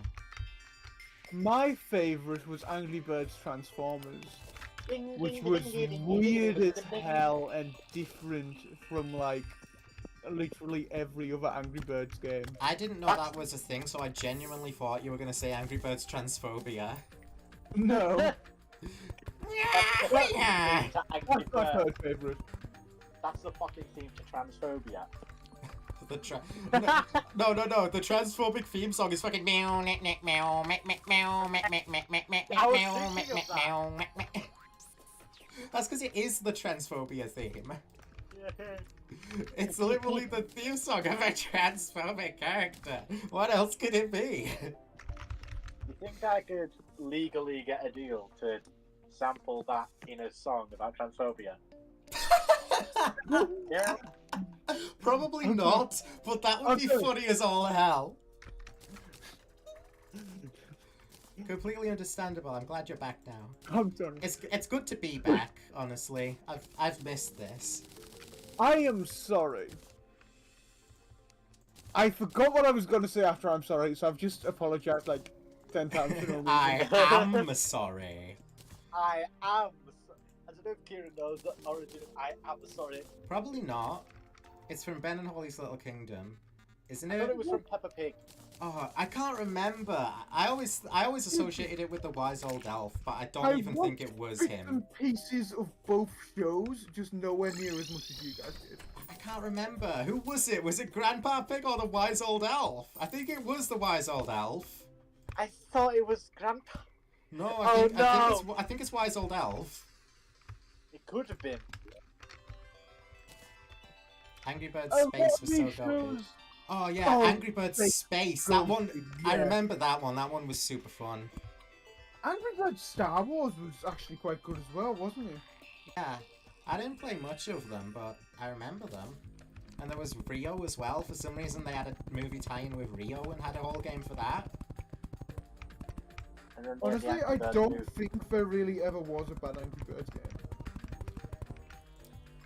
My favourite was Angry Birds Transformers, which was weird as hell and different from like literally every other Angry Birds game. I didn't know that was a thing, so I genuinely thought you were gonna say Angry Birds Transphobia. No. Yeah. That's my third favourite. That's the fucking theme to transphobia. No. The transphobic theme song is fucking meow neck neck meow meck meck meow meck meck meck meck meck meow meck meck meow meck meck. That's because it is the transphobia theme. It's literally the theme song of a transphobic character. What else could it be? You think I could legally get a deal to sample that in a song about transphobia? Yeah. Probably not, but that would be funny as all hell. Completely understandable. I'm glad you're back now. I'm sorry. It's good to be back, honestly. I've missed this. I am sorry. I forgot what I was going to say after I'm sorry, so I've just apologized like 10 times for no reason. I am sorry. I am. I don't know if Kieran knows the origin of I am sorry. Probably not. It's from Ben and Holly's Little Kingdom. isn't I it? thought it was from Peppa Pig. Oh, I can't remember. I always associated it with the wise old elf, but I don't even think it was bits him. and pieces of both shows, just nowhere near as much as you guys did. I can't remember. Who was it? Was it Grandpa Pig or the wise old elf? I think it was the wise old elf. I thought it was Grandpa. No, Oh, I think it's wise old elf. It could have been. Angry Birds Space was so goated. Oh yeah, Angry Birds Space. That one, I remember that one. That one was super fun. Angry Birds Star Wars was actually quite good as well, wasn't it? Yeah, I didn't play much of them, but I remember them. And there was Rio as well. For some reason, they had a movie tie-in with Rio and had a whole game for that. And then Honestly, I don't think there really ever was a bad Angry Birds game.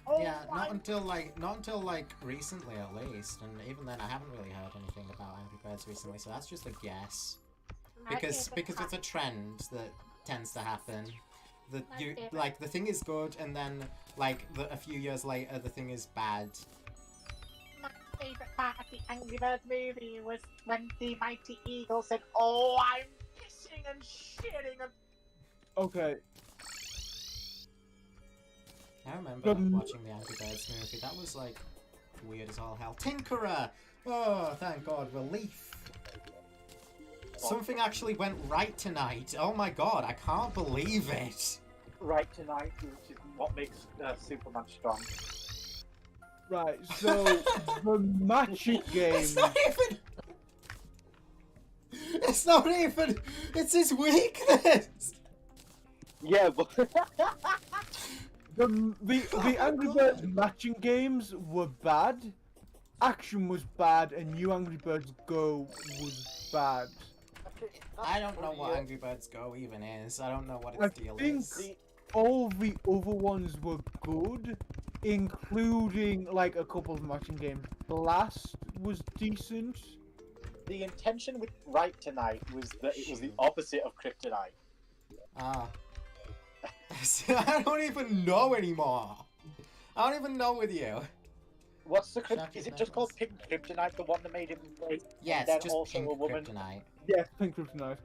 Oh, Yeah, not until like recently at least, and even then I haven't really heard anything about Angry Birds recently, so that's just a guess. Because it's a trend that tends to happen. That you like the thing is good, and then like a few years later the thing is bad. My favourite part of the Angry Birds movie was when the mighty eagle said, "Oh, I'm pissing and shitting and..." Okay. I remember watching the Angry Birds movie. That was like weird as all hell. Tinkerer! Oh, thank God, relief. Something actually went right tonight. Oh my God, I can't believe it. Right tonight, which is what makes Superman strong. Right, so the matching game. It's not even. It's not even. It's his weakness. Yeah, but The Angry Birds matching games were bad. Action was bad, and New Angry Birds Go was bad. I don't know what Angry Birds Go even is. I don't know what its deal think is. all the other ones were good, including like a couple of matching games. Blast was decent. the intention with Right Tonight was that it was the opposite of Kryptonite. Ah. I don't even know anymore. I don't even know with you. What's the Shocking is it just called Pink Kryptonite, the one that made him great? Yeah, and then it's just also pink a woman? kryptonite. Yeah, Pink Kryptonite.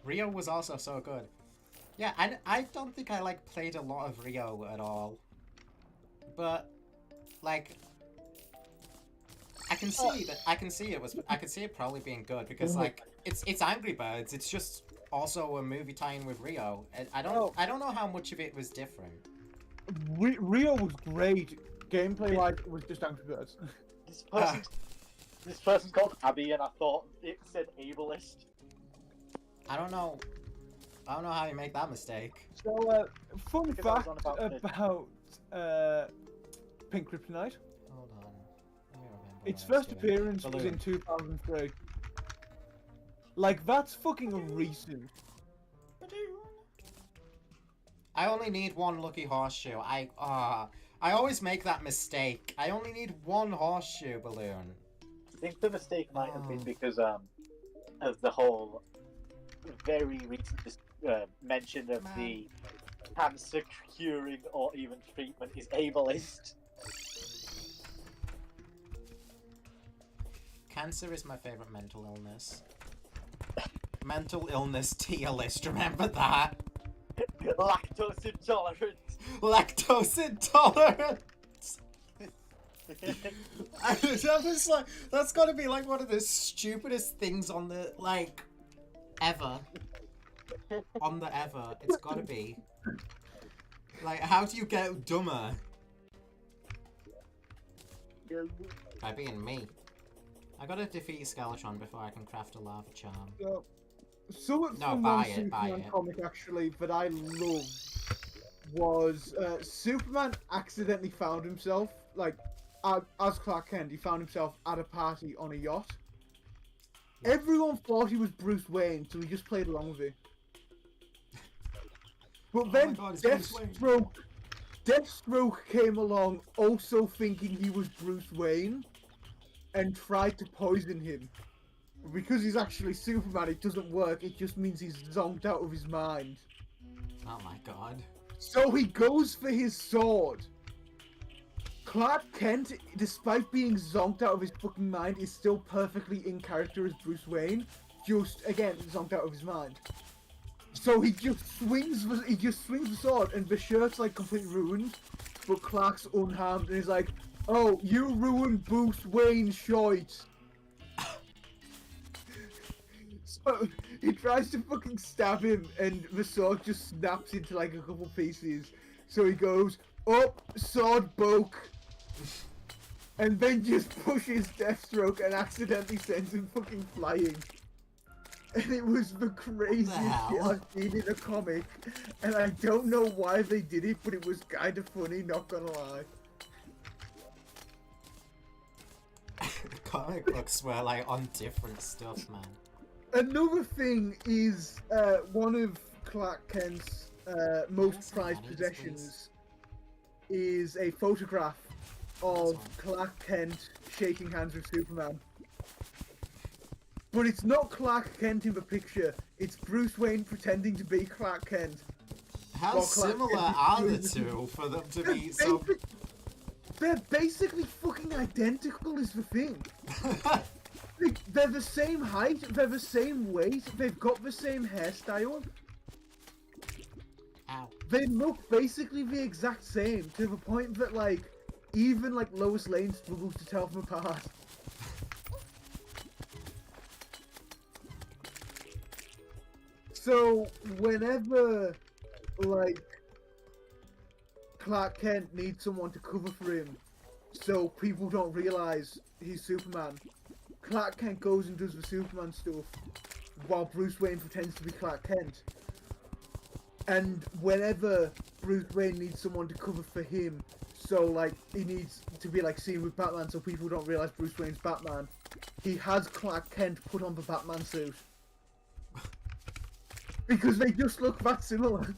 Rio was also so good. Yeah, I don't think I like played a lot of Rio at all. But like I can see it probably being good because like it's Angry Birds. It's just also a movie tie-in with Rio. I don't know how much of it was different. Rio was great. Gameplay wise, it was just Angry Birds. This person's called Abby, and I thought it said ableist. I don't know how you make that mistake. So, fun Because I was fact on about it. about Pink Kryptonite. Hold on. Let me remember Its what I was first doing. appearance was Balloon. in 2003. Like, that's fucking recent. I only need one lucky horseshoe. I always make that mistake. I only need one horseshoe balloon. I think the mistake might have been because of the whole very recent mention of the cancer curing or even treatment is ableist. Cancer is my favorite mental illness. Mental illness tier list, remember that? Lactose intolerant. Lactose intolerant! That's gotta be like one of the stupidest things on the, like, ever. On the ever. It's gotta be. Like, how do you get dumber? By being me. I gotta defeat Skeletron before I can craft a lava charm. So No, from buy one it, Superman buy it. comic actually that I loved was Superman accidentally found himself, like, as Clark Kent, he found himself at a party on a yacht. Everyone thought he was Bruce Wayne, so he just played along with it. But then God, it's Bruce Wayne. Deathstroke came along also thinking he was Bruce Wayne and tried to poison him. Because he's actually Superman, it doesn't work, it just means he's zonked out of his mind. Oh my god. So he goes for his sword. Clark Kent, despite being zonked out of his fucking mind, is still perfectly in character as Bruce Wayne. Just again zonked out of his mind. So he just swings the sword, and the shirt's like completely ruined, but Clark's unharmed, and he's like, "Oh, you ruined Bruce Wayne's shite." So he tries to fucking stab him, and the sword just snaps into like a couple pieces. So he goes, "Up, sword broke," and then just pushes Deathstroke and accidentally sends him fucking flying. And it was the craziest shit I've seen in a comic, and I don't know why they did it, but it was kind of funny, not gonna lie. The comic books were like on different stuff, man. Another thing is one of Clark Kent's most prized possessions is a photograph of Clark Kent shaking hands with Superman. But it's not Clark Kent in the picture, it's Bruce Wayne pretending to be Clark Kent. How similar are the two for them to be so... They're basically fucking identical is the thing. They're the same height, they're the same weight, they've got the same hairstyle. Ow. They look basically the exact same, to the point that like, even like Lois Lane struggles to tell them apart. So, whenever, like, Clark Kent needs someone to cover for him, so people don't realise he's Superman, Clark Kent goes and does the Superman stuff, while Bruce Wayne pretends to be Clark Kent. And whenever Bruce Wayne needs someone to cover for him, so, like, he needs to be, like, seen with Batman so people don't realise Bruce Wayne's Batman, he has Clark Kent put on the Batman suit. Because they just look that similar.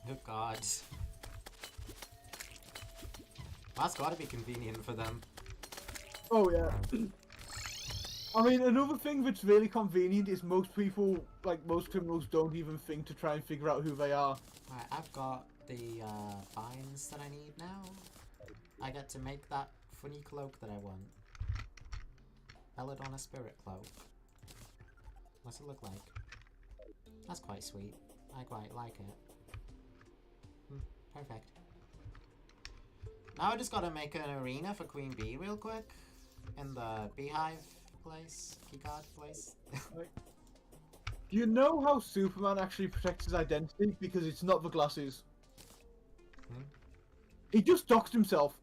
Oh god. That's gotta be convenient for them. Oh yeah. I mean, another thing that's really convenient is most people, like most criminals, don't even think to try and figure out who they are. Alright, I've got the vines that I need now. I get to make that funny cloak that I want. Belladonna Spirit Cloak. What's it look like? That's quite sweet. I quite like it. Perfect. Now I just gotta make an arena for Queen Bee real quick. In the beehive place. Keycard place. You know how Superman actually protects his identity? Because it's not the glasses. He just doxed himself.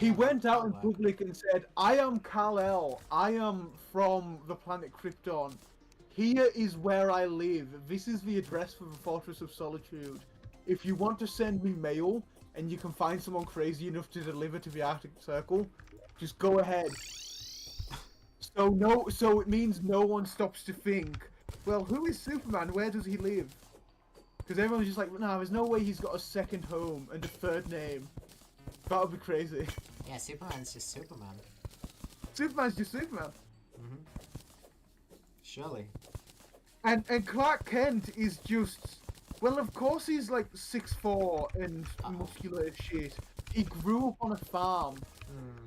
He went out in public and said, "I am Kal-El. I am from the planet Krypton. Here is where I live. This is the address for the Fortress of Solitude. If you want to send me mail, and you can find someone crazy enough to deliver to the Arctic Circle, just go ahead." So it means no one stops to think, well, who is Superman? Where does he live? Because everyone's just like, nah, there's no way he's got a second home and a third name. That would be crazy. Yeah, Superman's just Superman. Superman's just Superman. Surely. And Clark Kent is just, well, of course he's like 6'4" and muscular as shit. He grew up on a farm.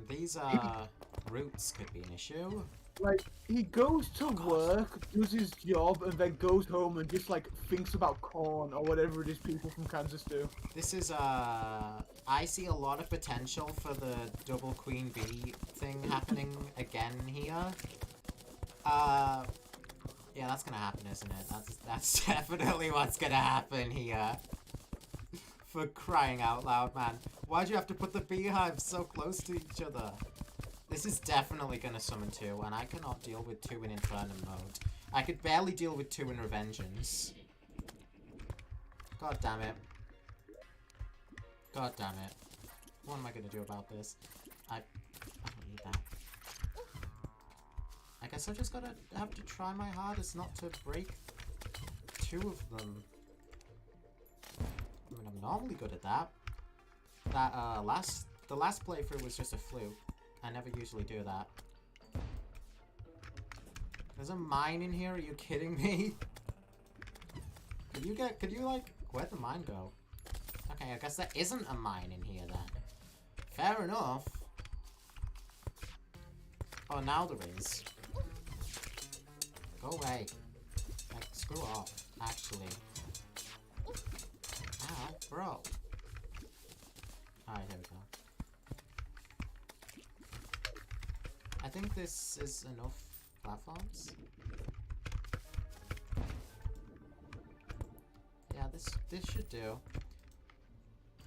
These roots could be an issue. Like, he goes to work, does his job, and then goes home and just, like, thinks about corn or whatever it is people from Kansas do. This is, I see a lot of potential for the double Queen Bee thing happening again here. Yeah, that's gonna happen, isn't it? That's definitely what's gonna happen here. For crying out loud, man. Why'd you have to put the beehives so close to each other? This is definitely gonna summon two, and I cannot deal with two in Infernum mode. I could barely deal with two in Revengeance. God damn it. God damn it. What am I gonna do about this? I don't need that. I guess I just have to try my hardest not to break two of them. I mean, I'm normally good at that. The last playthrough was just a fluke. I never usually do that. There's a mine in here, are you kidding me? Could you like, where'd the mine go? Okay, I guess there isn't a mine in here then. Fair enough. Oh, now there is. Go away. Like, screw off, actually. Ow, bro. Alright, here we go. I think this is enough platforms. Yeah, this should do.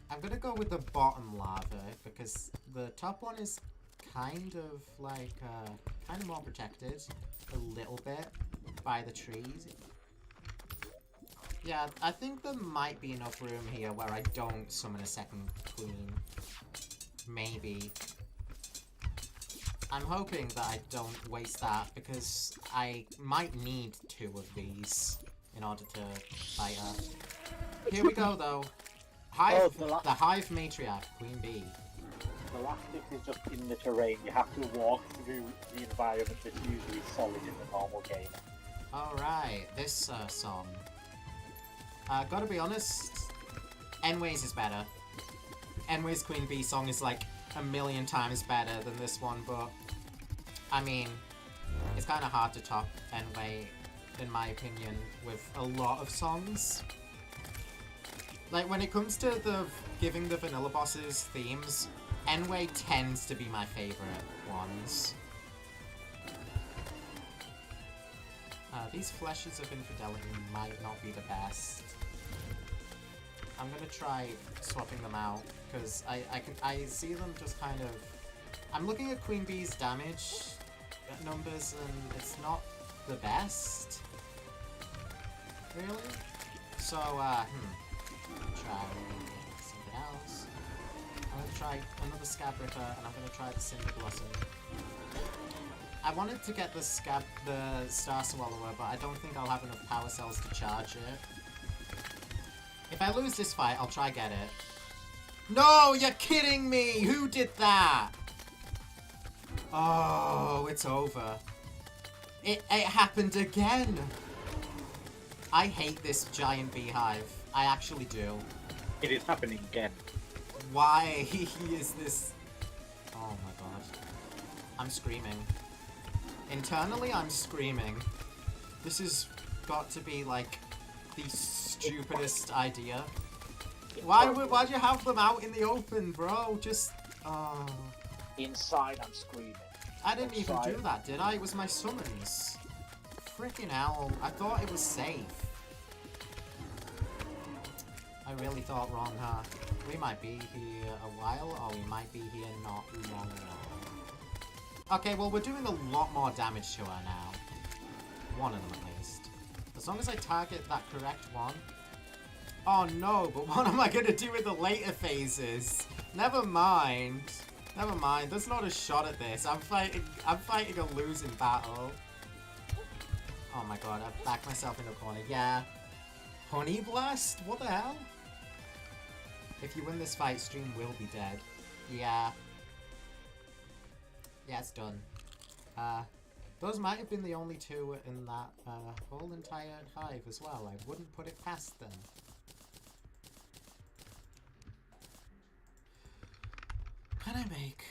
I'm gonna go with the bottom lava because the top one is kind of like kind of more protected a little bit by the trees. Yeah, I think there might be enough room here where I don't summon a second queen. Maybe. I'm hoping that I don't waste that because I might need 2 of these in order to fight her. Here we go though. Hive, the Hive Matriarch, Queen Bee. The last bit is just in the terrain. You have to walk through the environment that's usually solid in the normal game. Alright, this song. Gotta be honest, Enway's is better. Enway's Queen Bee song is like a million times better than this one, but I mean, it's kind of hard to top Enway, in my opinion, with a lot of songs. Like, when it comes to giving the vanilla bosses themes, Enway tends to be my favorite ones. These Fleshes of Infidelity might not be the best. I'm gonna try swapping them out, because I see them just kind of... I'm looking at Queen Bee's damage numbers, and it's not the best. Really? So, try something else. I'm gonna try another Scab Ripper, and I'm gonna try the Cinder Blossom. I wanted to get the Star Swallower, but I don't think I'll have enough power cells to charge it. If I lose this fight, I'll try get it. No, you're kidding me! Who did that? Oh, it's over. It happened again! I hate this giant beehive. I actually do. It is happening again. Why is this... Oh my god. I'm screaming. Internally, I'm screaming. This has got to be, like, the stupidest idea. Why'd you have them out in the open, bro? Just... Oh... Inside, I'm screaming. I didn't even do that, did I? It was my summons. Freaking hell. I thought it was safe. I really thought wrong, huh? We might be here a while, or we might be here not long at all. Okay, well, we're doing a lot more damage to her now. One of them, at least. As long as I target that correct one. Oh no, but what am I gonna do with the later phases? Never mind. Never mind, there's not a shot at this. I'm fighting a losing battle. Oh my god, I've backed myself in a corner. Yeah. Honey Blast? What the hell? If you win this fight, stream will be dead. Yeah. Yeah, it's done. Those might have been the only 2 in that whole entire hive as well. I wouldn't put it past them. Can I make...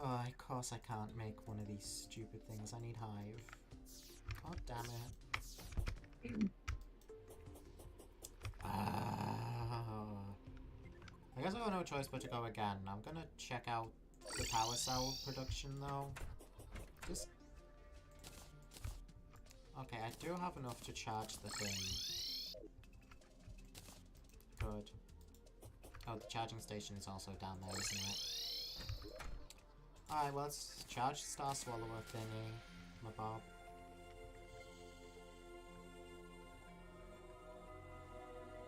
Oh, of course I can't make one of these stupid things. I need hive. God damn it. I guess I have no choice but to go again. I'm gonna check out the power cell production though. Just... Okay, I do have enough to charge the thing. Good. Oh, the charging station is also down there, isn't it? Alright, well, let's charge the Star Swallower thingy. My bob.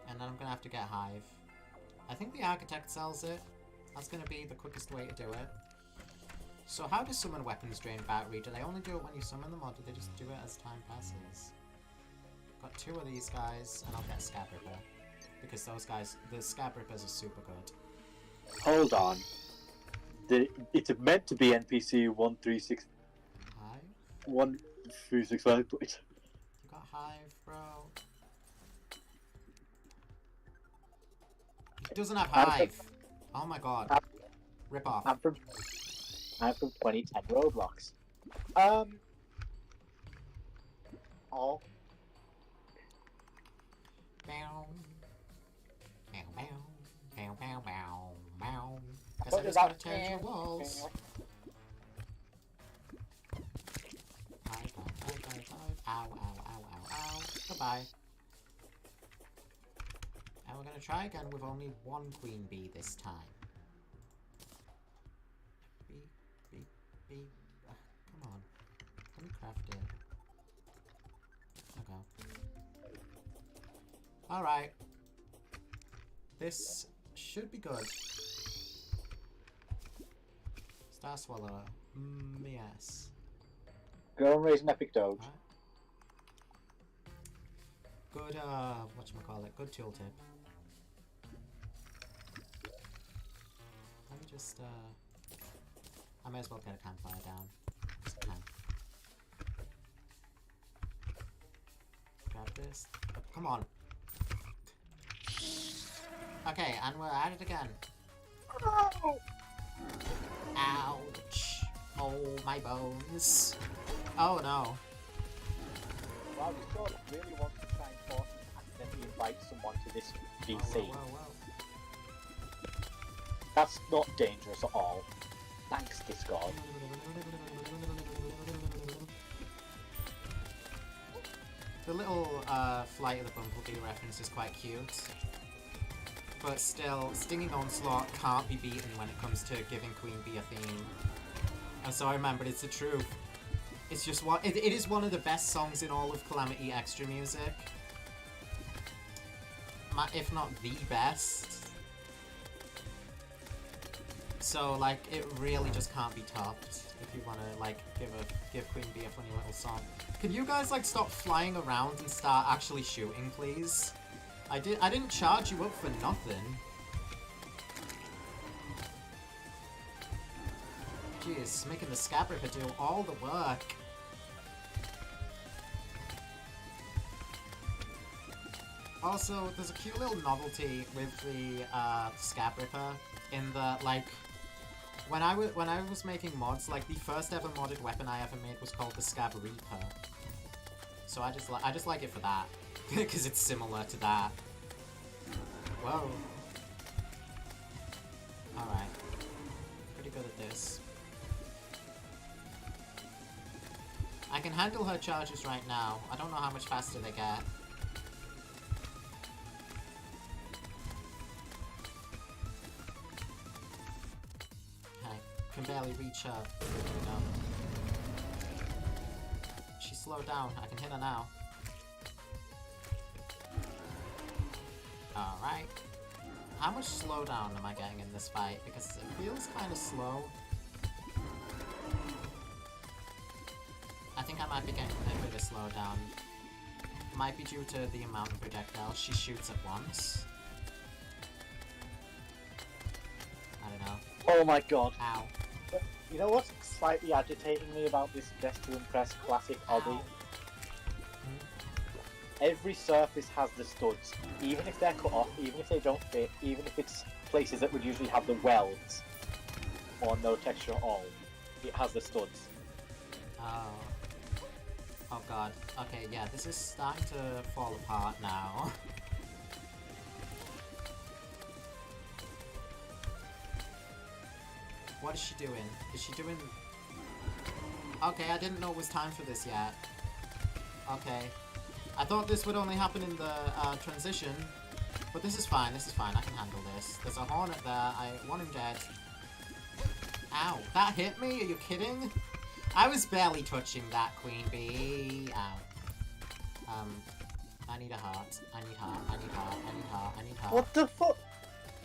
And then I'm gonna have to get Hive. I think the Architect sells it. That's gonna be the quickest way to do it. So how do summon weapons drain battery? Do they only do it when you summon them, or do they just do it as time passes? Got 2 of these guys, and I'll get Scab Ripper. Because those guys, the Scab Rippers are super good. Hold on. It's meant to be NPC 136... Hive? 1365, but... You got Hive, bro. It doesn't have I'm Hive. Oh my god. Rip off. I'm from 2010 Roblox. Oh, Bow. Bow, bow. Bow, bow, bow, bow. Guess what I is just gotta that? tear through walls. Hive, hive, hive, hive, hive. Ow, ow, ow, ow, ow. Goodbye. And we're gonna try again with only one queen bee this time. Bee, bee, bee. Come on. Let me craft it. Okay. Alright. This should be good. Star Swallower. Yes. go and raise an epic doge. Right. Good, whatchamacallit, good tooltip. Let me just, I may as well get a campfire down. Just a can. Grab this. Come on. Okay, and we're at it again. Ouch. Oh, my bones. Oh, no. Wow, this sort of really wants to try and force me to accidentally invite someone to this DC. Whoa, whoa, whoa. That's not dangerous at all. Thanks, Discord. The little Flight of the Bumblebee reference is quite cute. But still, Stinging Onslaught can't be beaten when it comes to giving Queen Bee a theme. And so I remembered it's the truth. It's just what it is one of the best songs in all of Calamity Extra music. If not the best. So like it really just can't be topped if you wanna like give Queen Bee a funny little song. Could you guys like stop flying around and start actually shooting, please? I didn't charge you up for nothing. Jeez, making the Scab Ripper do all the work. Also, there's a cute little novelty with the Scab Ripper in the like when I was making mods, like the first ever modded weapon I ever made was called the Scab Reaper. So I just like it for that because it's similar to that. Whoa. All right. Pretty good at this. I can handle her charges right now. I don't know how much faster they get. Okay, can barely reach her. No. She's slowed down. I can hit her now. Alright. How much slowdown am I getting in this fight? Because it feels kind of slow. I think I might be getting a bit of slowdown. Might be due to the amount of projectiles she shoots at once. I don't know. Oh my god. Ow. You know what's slightly agitating me about this Dress to Impress classic hobby? Every surface has the studs, even if they're cut off, even if they don't fit, even if it's places that would usually have the welds or no texture at all, it has the studs. Oh. Oh god. Okay, yeah, this is starting to fall apart now. What is she doing? Is she doing... Okay, I didn't know it was time for this yet. Okay. I thought this would only happen in the transition. But this is fine, I can handle this. There's a Hornet there, I want him dead. Ow, that hit me? Are you kidding? I was barely touching that, Queen Bee. Ow. I need a heart. I need heart, I need heart, I need heart, I need heart. What the fuck?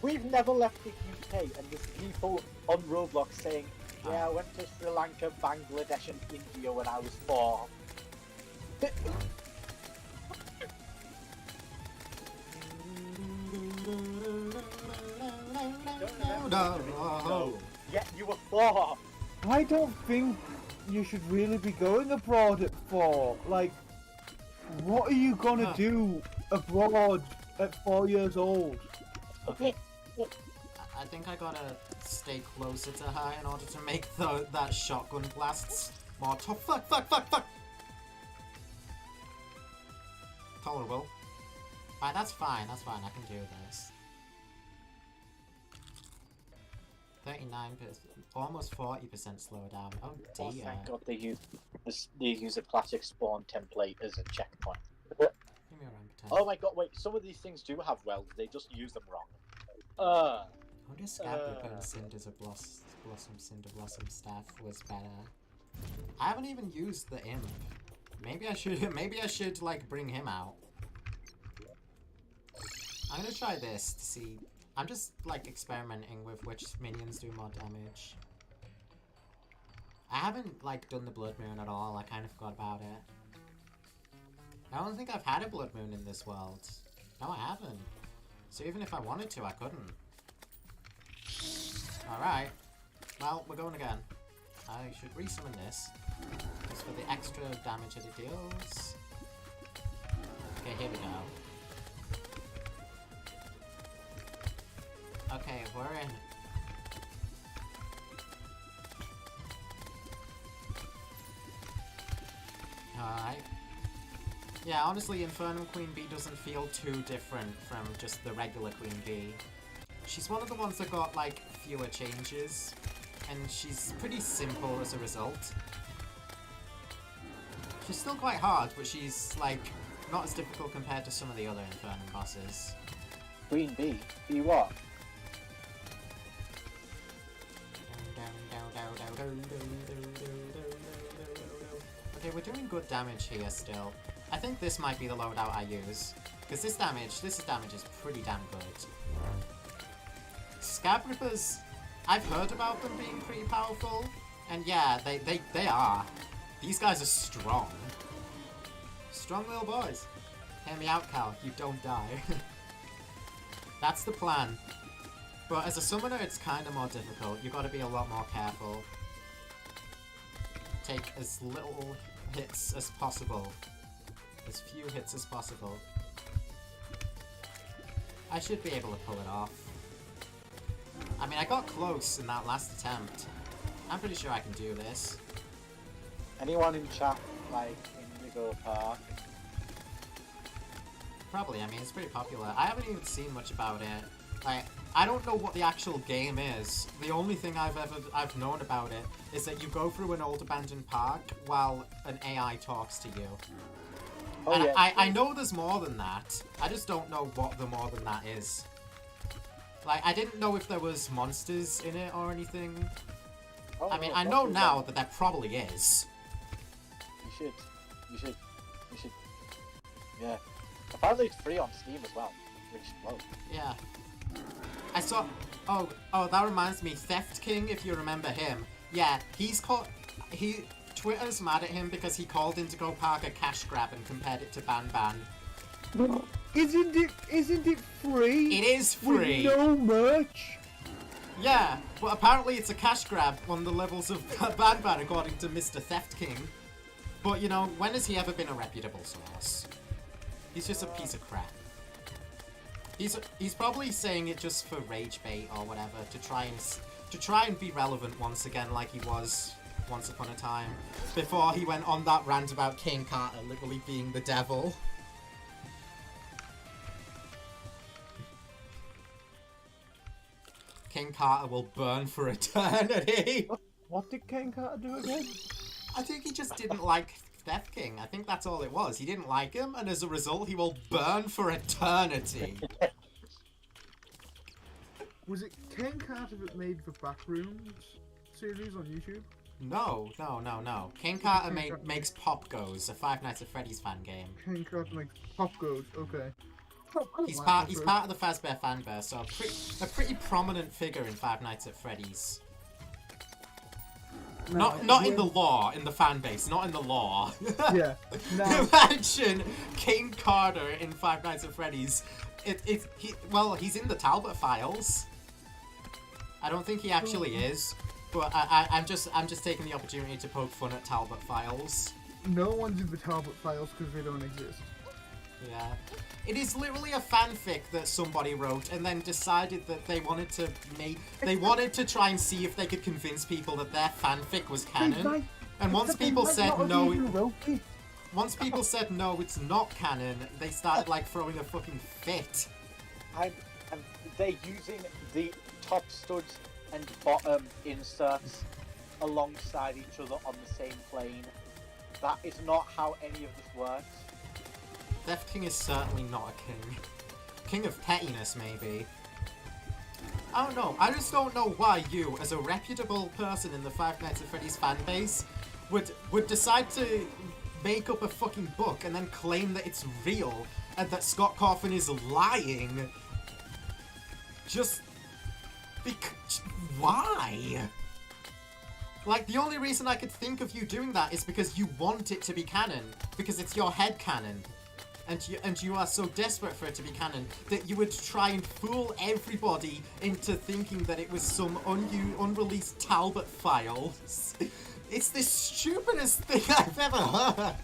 We've never left the UK, and there's people on Roblox saying, yeah, I went to Sri Lanka, Bangladesh, and India when I was 4. No. Yeah, you were 4. I don't think you should really be going abroad at 4. Like, what are you gonna do abroad at 4 years old? Okay, I think I gotta stay closer to her in order to make that shotgun blasts more top. Fuck! Tolerable. Alright, that's fine, I can do this. 39%, almost 40% slowdown. Oh Oh, dear. thank God they use a classic spawn template as a checkpoint. Give me a rambutan. Oh my God! Wait, some of these things do have welds. They just use them wrong. I wonder if Scabripper and Cinder's Cinder Blossom staff was better. I haven't even used the imp. Maybe I should like bring him out. I'm gonna try this to see. I'm just like experimenting with which minions do more damage. I haven't like done the Blood Moon at all. I kind of forgot about it. I don't think I've had a Blood Moon in this world. No, I haven't. So even if I wanted to, I couldn't. Alright. Well, we're going again. I should resummon this. Just for the extra damage that it deals. Okay, here we go. Okay, we're in. Alright. Yeah, honestly, Infernum Queen Bee doesn't feel too different from just the regular Queen Bee. She's one of the ones that got, like, fewer changes, and she's pretty simple as a result. She's still quite hard, but she's, like, not as difficult compared to some of the other Infernum bosses. Queen Bee? Bee what? Okay, we're doing good damage here still. I think this might be the loadout I use. Because this damage is pretty damn good. Scabrippers, I've heard about them being pretty powerful. And yeah, they are. These guys are strong. Strong little boys. Hear me out, Cal. You don't die. That's the plan. But as a summoner, it's kind of more difficult. You've got to be a lot more careful. Take as little hits as possible. As few hits as possible. I should be able to pull it off. I mean, I got close in that last attempt. I'm pretty sure I can do this. Anyone in chat like Indigo Park? Probably, I mean, it's pretty popular. I haven't even seen much about it. Like, I don't know what the actual game is. The only thing I've known about it is that you go through an old abandoned park while an AI talks to you. Oh, and yeah. I know there's more than that. I just don't know what the more than that is. Like, I didn't know if there was monsters in it or anything. Oh, I mean, no, I not know too now bad. that there probably is. You should. Yeah. Apparently it's free on Steam as well, which well. Yeah. I saw... Oh, that reminds me. Theft King, if you remember him. Yeah, he's called... Twitter's mad at him because he called Indigo Park a cash grab and compared it to Ban Ban. Isn't it free? It is free! With no merch? Yeah, but apparently it's a cash grab on the levels of Ban Ban according to Mr. Theft King. But, you know, when has he ever been a reputable source? He's just a piece of crap. He's probably saying it just for rage bait or whatever, to try and be relevant once again like he was once upon a time, before he went on that rant about King Carter literally being the devil. King Carter will burn for eternity. What did Ken Carter do again? I think he just didn't like Theft King. I think that's all it was. He didn't like him, and as a result, he will burn for eternity. Was it Ken Carter that made the Backrooms series on YouTube? No. King Carter makes Pop Goes, a Five Nights at Freddy's fan game. Ken Carter makes Pop Goes, okay. He's part of the Fazbear fanbase, so a pretty prominent figure in Five Nights at Freddy's. Not in the lore, in the fan base, not in the lore. Yeah. Now, Imagine King Carter in Five Nights at Freddy's. He's in the Talbot files. I don't think he actually is, but I'm just taking the opportunity to poke fun at Talbot files. no one's in the Talbot files because they don't exist. Yeah. It is literally a fanfic that somebody wrote and then decided that they wanted to try and see if they could convince people that their fanfic was canon. And once people said no, once people said no, it's not canon, they started like throwing a fucking fit. And they're using the top studs and bottom inserts alongside each other on the same plane. That is not how any of this works. Death King is certainly not a king. King of pettiness, maybe. I don't know. I just don't know why you, as a reputable person in the Five Nights at Freddy's fan base, would decide to make up a fucking book and then claim that it's real and that Scott Cawthon is lying. Just because. Why? Like, the only reason I could think of you doing that is because you want it to be canon. Because it's your head canon. And you are so desperate for it to be canon that you would try and fool everybody into thinking that it was some unreleased Talbot files. It's the stupidest thing I've ever heard.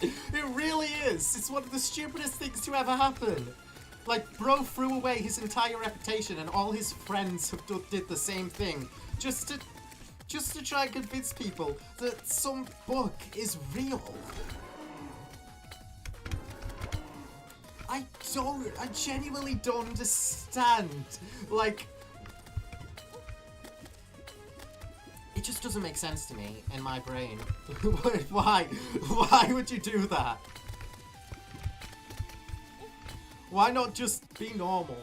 It really is. It's one of the stupidest things to ever happen. Like, bro threw away his entire reputation and all his friends did the same thing. Just to try and convince people that some book is real. I genuinely don't understand. Like, it just doesn't make sense to me in my brain. Why would you do that? Why not just be normal?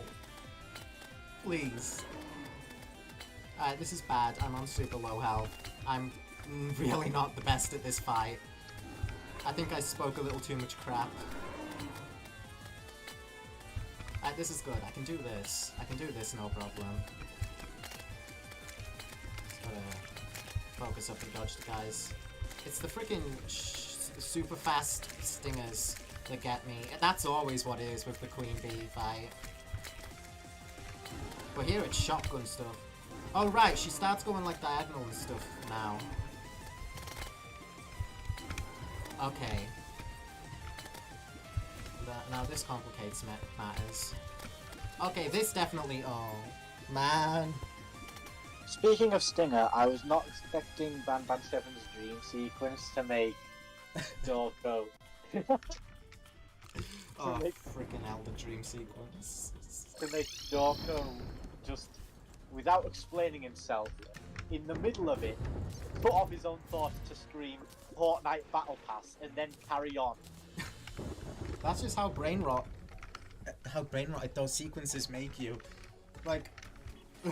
Please. Alright, this is bad. I'm on super low health. I'm really not the best at this fight. I think I spoke a little too much crap. This is good. I can do this. I can do this, no problem. Just gotta focus up and dodge the guys. It's the freaking super fast stingers that get me. That's always what it is with the Queen Bee fight. But here it's shotgun stuff. Oh right, she starts going like diagonal and stuff now. Okay. Now this complicates matters. Okay, this definitely... Oh, man. Speaking of Stinger, I was not expecting Ban Ban 7's dream sequence to make Dorko. Oh, freaking hell, the dream sequence. To make Dorko just, without explaining himself, in the middle of it, put off his own thoughts to scream Fortnite Battle Pass and then carry on. That's just how brainrotted those sequences make you. Like,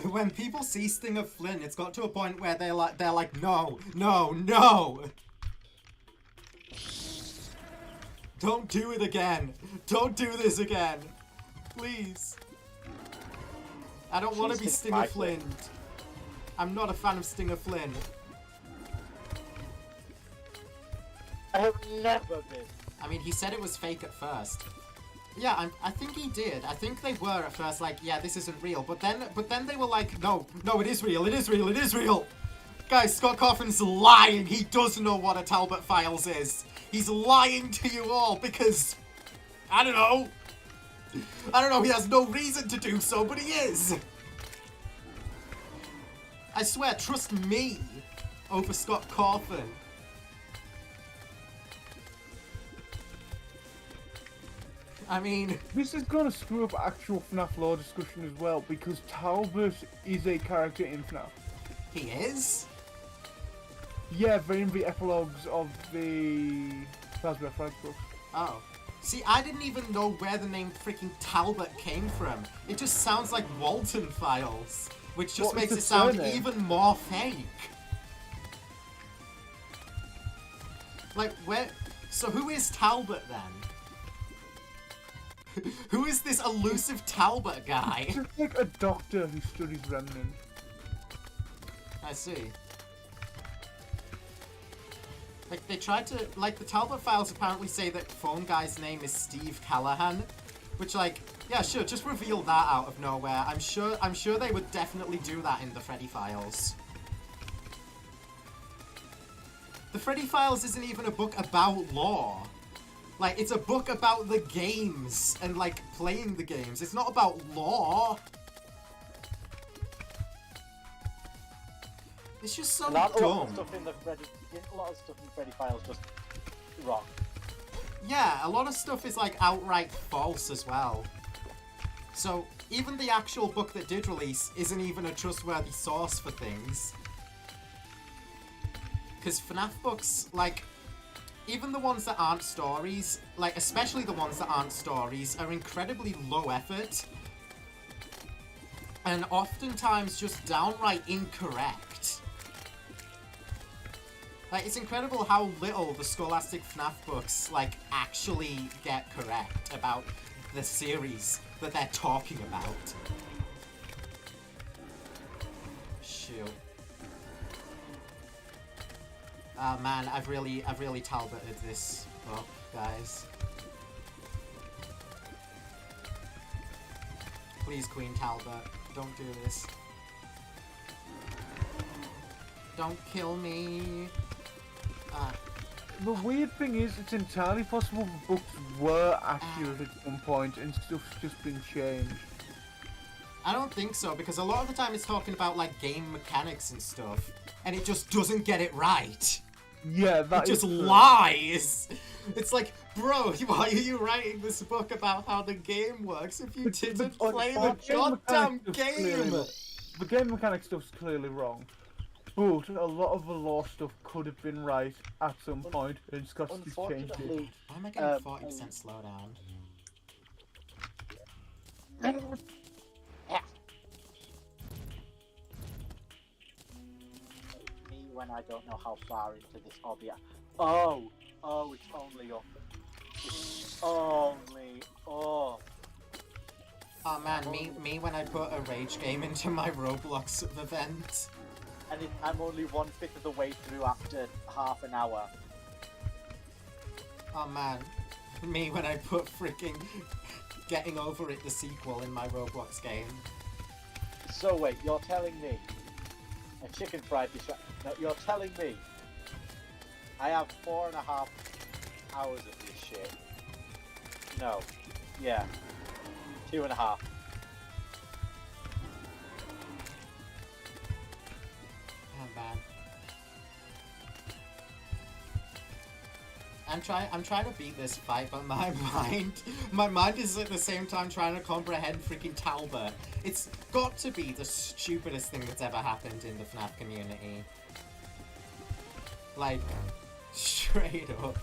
when people see Stinger Flynn, it's got to a point where they're like, no, no, no! Don't do it again! Don't do this again! Please! I don't want to be Stinger Flynn. I'm not a fan of Stinger Flynn. I have never been. I mean, he said it was fake at first. Yeah, I think he did. I think they were at first like, yeah, this isn't real. But then they were like, no, it is real, it is real, it is real. Guys, Scott Cawthon's lying. He does know what a Talbot Files is. He's lying to you all because, I don't know. He has no reason to do so, but he is. I swear, trust me over Scott Cawthon. I mean... This is going to screw up actual FNAF lore discussion as well, because Talbot is a character in FNAF. He is? Yeah, they're in the epilogues of the Fazbear Flags books. Oh. See, I didn't even know where the name freaking Talbot came from. It just sounds like Walton Files, which just makes it sound even more fake. Like, where... So who is Talbot, then? Who is this elusive Talbot guy? He's just like a doctor who studies Remnant. I see. Like, they tried to... Like, the Talbot Files apparently say that Phone Guy's name is Steve Callahan. Which, like, yeah, sure, just reveal that out of nowhere. I'm sure they would definitely do that in the Freddy Files. The Freddy Files isn't even a book about lore. Like, it's a book about the games and, like, playing the games. It's not about lore. It's just so A lot of dumb. stuff in the Freddy, a lot of stuff in the Freddy files just wrong. Yeah, a lot of stuff is, like, outright false as well. So, even the actual book that did release isn't even a trustworthy source for things. Because FNAF books, like, even the ones that aren't stories, like, especially the ones that aren't stories, are incredibly low effort. And oftentimes just downright incorrect. Like, it's incredible how little the Scholastic FNAF books, like, actually get correct about the series that they're talking about. Shoot. Oh man, I've really Talboted this book, guys. Please, Queen Talbot, don't do this. Don't kill me. The weird thing is, it's entirely possible the books were accurate at some point and stuff's just been changed. I don't think so, because a lot of the time it's talking about, like, game mechanics and stuff, and it just doesn't get it right. Yeah, that It just is true. lies! It's like, bro, why are you writing this book about how the game works if you didn't play the goddamn game? The game mechanic stuff's clearly wrong. But a lot of the lore stuff could have been right at some point, and Scott's just changed it. Unfortunately, Why am I getting 40% slowdown? me when I don't know how far into this hobby. Oh, it's only up. It's only up. Oh man, me when I put a rage game into my Roblox event. And I'm only 1/5 of the way through after half an hour. Oh man, me when I put freaking Getting Over It the sequel in my Roblox game. So wait, you're telling me a chicken fried dish? No, you're telling me I have 4.5 hours of this shit. No, yeah, 2.5. Oh man. I'm trying to beat this fight, but my mind is at the same time trying to comprehend freaking Talbot. It's got to be the stupidest thing that's ever happened in the FNAF community. Like, straight up.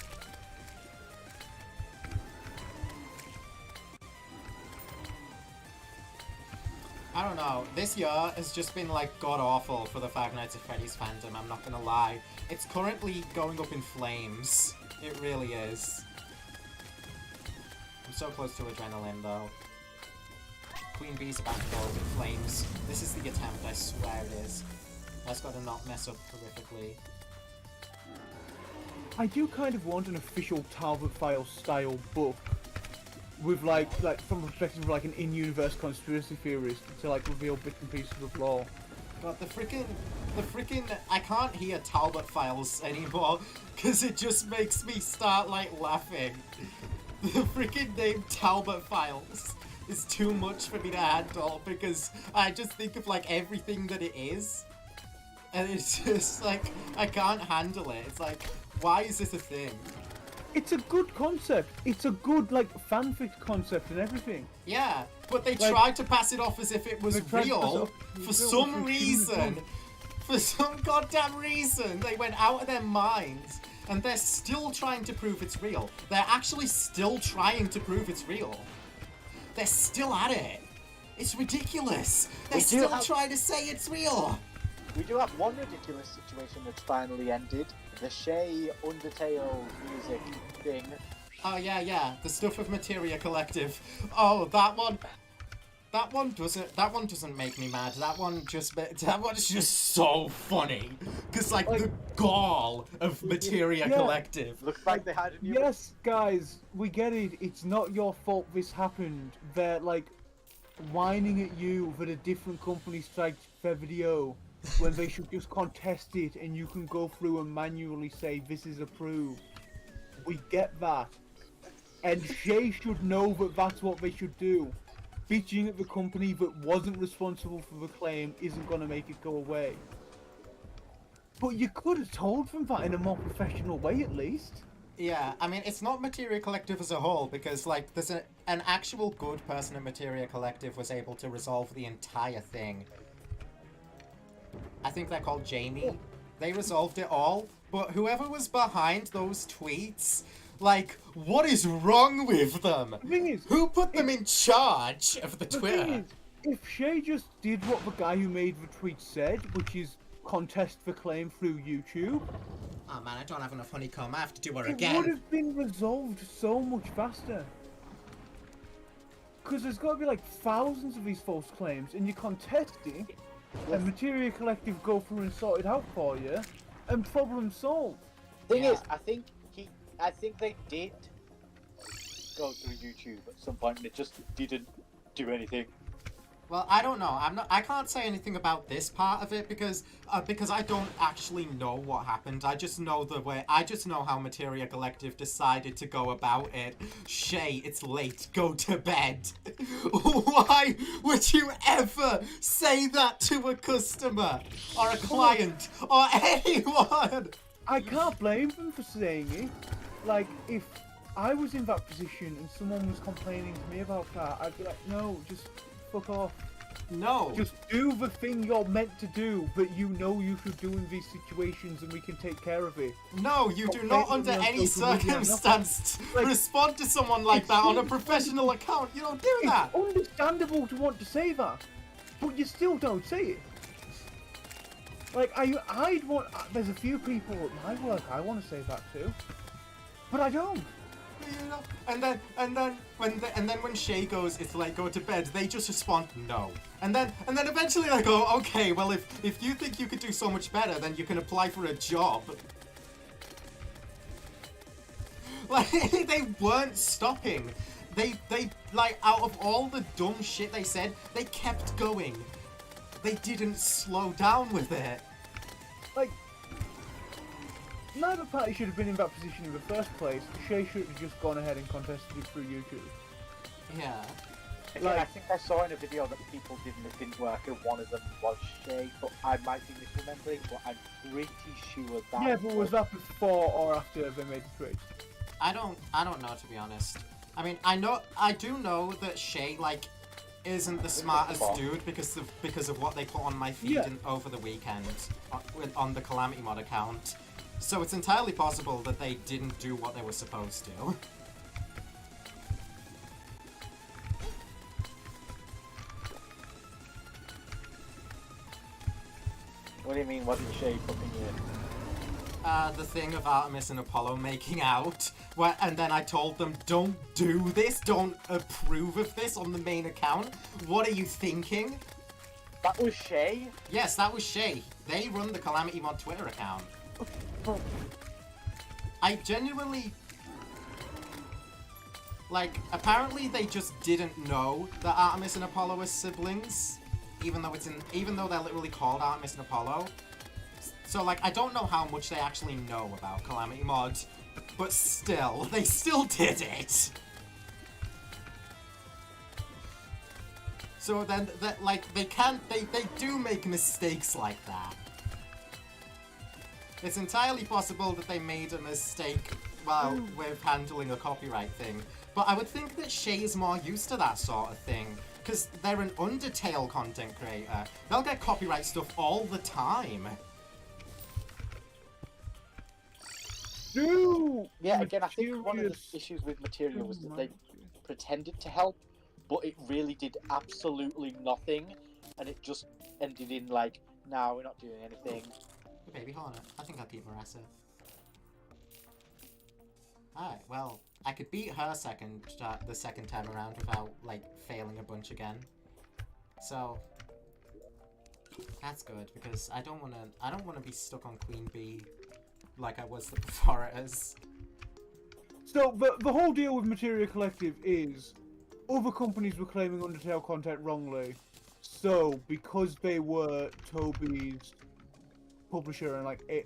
I don't know, this year has just been like god-awful for the Five Nights at Freddy's fandom, I'm not gonna lie. It's currently going up in flames. It really is. I'm so close to adrenaline though. Queen Bee's about to go up in flames. This is the attempt, I swear it is. I just gotta not mess up horrifically. I do kind of want an official Talbot Files style book with like from the perspective of like an in-universe conspiracy theorist to like reveal bits and pieces of lore. But the freaking, I can't hear Talbot Files anymore, because it just makes me start, like, laughing. The freaking name Talbot Files is too much for me to handle, because I just think of, like, everything that it is, and it's just, like, I can't handle it. It's like, why is this a thing? It's a good concept. It's a good like fanfic concept and everything. Yeah, but they Like, tried to pass it off as if it was they tried to pass it real off as for real, some which is reason. true. For some goddamn reason, they went out of their minds, and they're still trying to prove it's real. They're actually still trying to prove it's real. They're still at it. It's ridiculous. They're still trying to say it's real. We do have one ridiculous situation that's finally ended. The Shay Undertale music thing. Oh yeah, the stuff with Materia Collective. Oh, that one doesn't make me mad. That one's just so funny. Cause like the gall of Materia Yeah. Collective. Looks like they had a new. Yes, guys, we get it. It's not your fault this happened. They're like whining at you that a different company striked their video when they should just contest it and you can go through and manually say this is approved. We get that. And Shay should know that that's what they should do. Bitching at the company that wasn't responsible for the claim isn't going to make it go away. But you could have told them that in a more professional way, at least. Yeah, I mean, it's not Materia Collective as a whole, because, like, there's an actual good person at Materia Collective was able to resolve the entire thing. I think they're called Jamie. They resolved it all, but whoever was behind those tweets, like, what is wrong with them? The thing is, Who put them in charge of the the Twitter? thing is, if Shay just did what the guy who made the tweet said, which is contest the claim through YouTube, Oh man, I don't have enough honeycomb. I have to do her it again. would have been resolved so much faster. Because there's got to be like thousands of these false claims, and you contest it, and Materia Collective go through and sort it out for you, and problem solved. Thing Yeah. is, I think they did go through YouTube at some point, and it just didn't do anything. Well, I don't know. I can't say anything about this part of it because I don't actually know what happened. I just know I just know how Materia Collective decided to go about it. Shay, it's late. Go to bed. Why would you ever say that to a customer or a client or anyone? I can't blame them for saying it. Like, if I was in that position and someone was complaining to me about that, I'd be like, no, just fuck off. No. Just do the thing you're meant to do that you know you should do in these situations, and we can take care of it. No, you do not under any circumstance Like, respond to someone like that on a professional account. You don't do that. It's understandable to want to say that, but you still don't say it. Like, I'd want. There's a few people at my work I want to say that to, but I don't. You know, and then when Shay goes, it's like go to bed, they just respond no. And then eventually I go, okay, well if you think you could do so much better, then you can apply for a job. Like they weren't stopping. They like out of all the dumb shit they said, they kept going. They didn't slow down with it. Like, neither party should have been in that position in the first place. Shay should have just gone ahead and contested it through YouTube. Yeah. Again, I think I saw in a video that people didn't work, and one of them was Shay, but I might be misremembering, but I'm pretty sure that. Yeah, but was that before or after they made the trade? I don't know, to be honest. I mean, I do know that Shay like isn't the smartest dude because of what they put on my feed over the weekend on the Calamity Mod account. So it's entirely possible that they didn't do what they were supposed to. What do you mean? What did Shay put in here? The thing of Artemis and Apollo making out, and then I told them, don't do this, don't approve of this on the main account. What are you thinking? That was Shay? Yes, that was Shay. They run the Calamity Mod Twitter account. I genuinely... Like, apparently they just didn't know that Artemis and Apollo are siblings, even though they're literally called Artemis and Apollo. So, like, I don't know how much they actually know about Calamity Mod, but still, they still did it! So then, like, they do make mistakes like that. It's entirely possible that they made a mistake, well, with handling a copyright thing. But I would think that Shay is more used to that sort of thing, because they're an Undertale content creator. They'll get copyright stuff all the time. Yeah, again, I think one of the issues with Material was that they pretended to help, but it really did absolutely nothing, and it just ended in like, no, we're not doing anything. Baby Hornet, I think I'll keep Marissa. Alright, well, I could beat her the second time around without, like, failing a bunch again. So, that's good, because I don't wanna be stuck on Queen Bee like I was before it is. So, the whole deal with Materia Collective is other companies were claiming Undertale content wrongly. So, because they were Toby's publisher and Hey,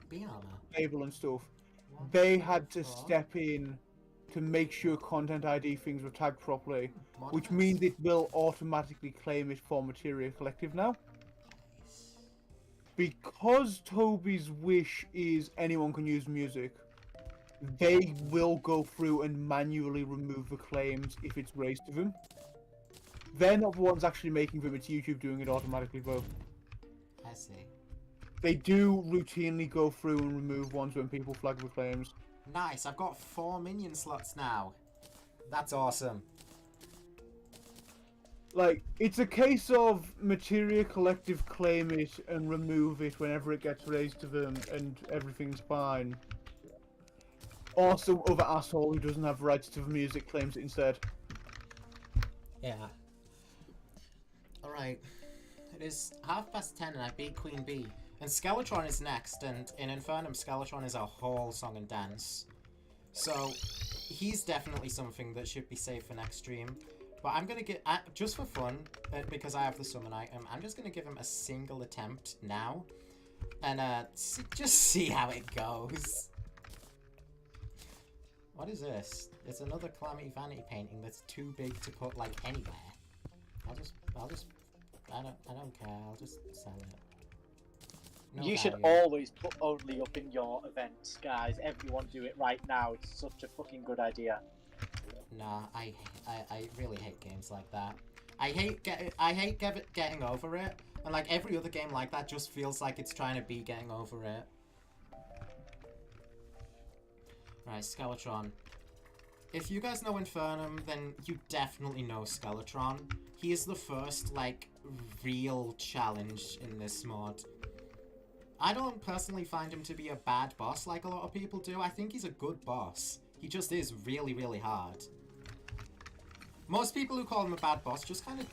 be armor. label and stuff, they had to step in to make sure content ID things were tagged properly, Mod which events. means it will automatically claim it for Materia Collective now. Because Toby's wish is anyone can use music, they will go through and manually remove the claims if it's raised to them. They're not the ones actually making them, it's YouTube doing it automatically though. I see. They do routinely go through and remove ones when people flag the claims. Nice, I've got 4 minion slots now. That's awesome. Like, it's a case of Materia Collective claim it and remove it whenever it gets raised to them and everything's fine. Or some other asshole who doesn't have rights to the music claims it instead. Yeah. Alright. It is 10:30 and I beat Queen Bee. And Skeletron is next, and in Infernum, Skeletron is a whole song and dance. So, he's definitely something that should be safe for next stream. But I'm gonna get, just for fun, because I have the summon item, I'm just gonna give him a single attempt now. And just see how it goes. What is this? It's another Calamity Vanity painting that's too big to put, like, anywhere. I don't care, I'll just sell it. No You should value. always put only up in your events, guys. Everyone do it right now. It's such a fucking good idea. Nah, I really hate games like that. I hate getting over it, and like every other game like that just feels like it's trying to be getting over it. Right, Skeletron. If you guys know Infernum, then you definitely know Skeletron. He is the first, like, real challenge in this mod. I don't personally find him to be a bad boss like a lot of people do. I think he's a good boss. He just is really, really hard. Most people who call him a bad boss just kind of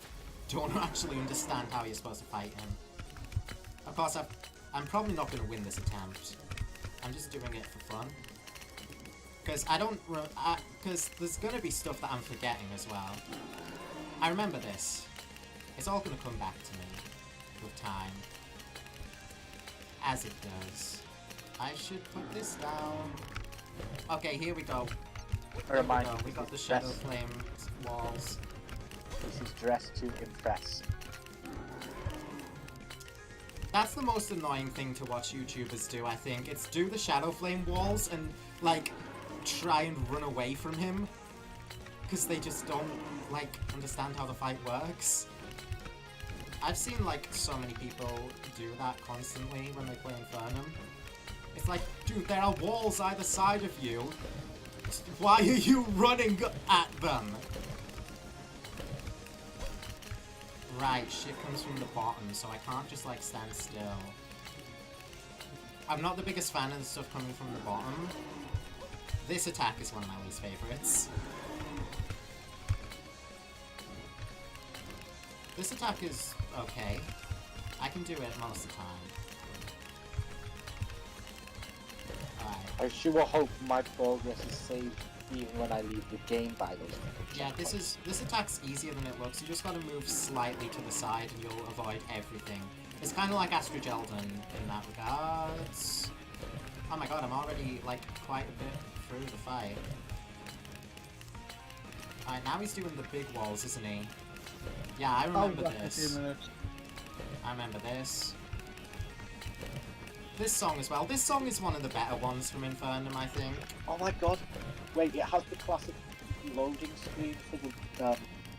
don't actually understand how you're supposed to fight him. Of course, I'm probably not going to win this attempt. I'm just doing it for fun. Because because there's going to be stuff that I'm forgetting as well. I remember this. It's all going to come back to me with time. As it does. I should put this down. Okay, here we go. We got the Shadow Flame walls. This is dressed to impress. That's the most annoying thing to watch YouTubers do, I think. It's do the Shadow Flame walls and, like, try and run away from him. Because they just don't, like, understand how the fight works. I've seen, like, so many people do that constantly when they play Infernum. It's like, dude, there are walls either side of you. Why are you running at them? Right, shit comes from the bottom, so I can't just, like, stand still. I'm not the biggest fan of the stuff coming from the bottom. This attack is one of my least favorites. This attack is okay. I can do it most of the time. Alright. I sure hope my progress is saved even when I leave the game by those. Yeah, this attack's easier than it looks. You just gotta move slightly to the side and you'll avoid everything. It's kind of like Astrogelden in that regards. Oh my god, I'm already, like, quite a bit through the fight. Alright, now he's doing the big walls, isn't he? Yeah, I remember this. I remember this. This song as well. This song is one of the better ones from Infernum, I think. Oh my god. Wait, it has the classic loading screen for the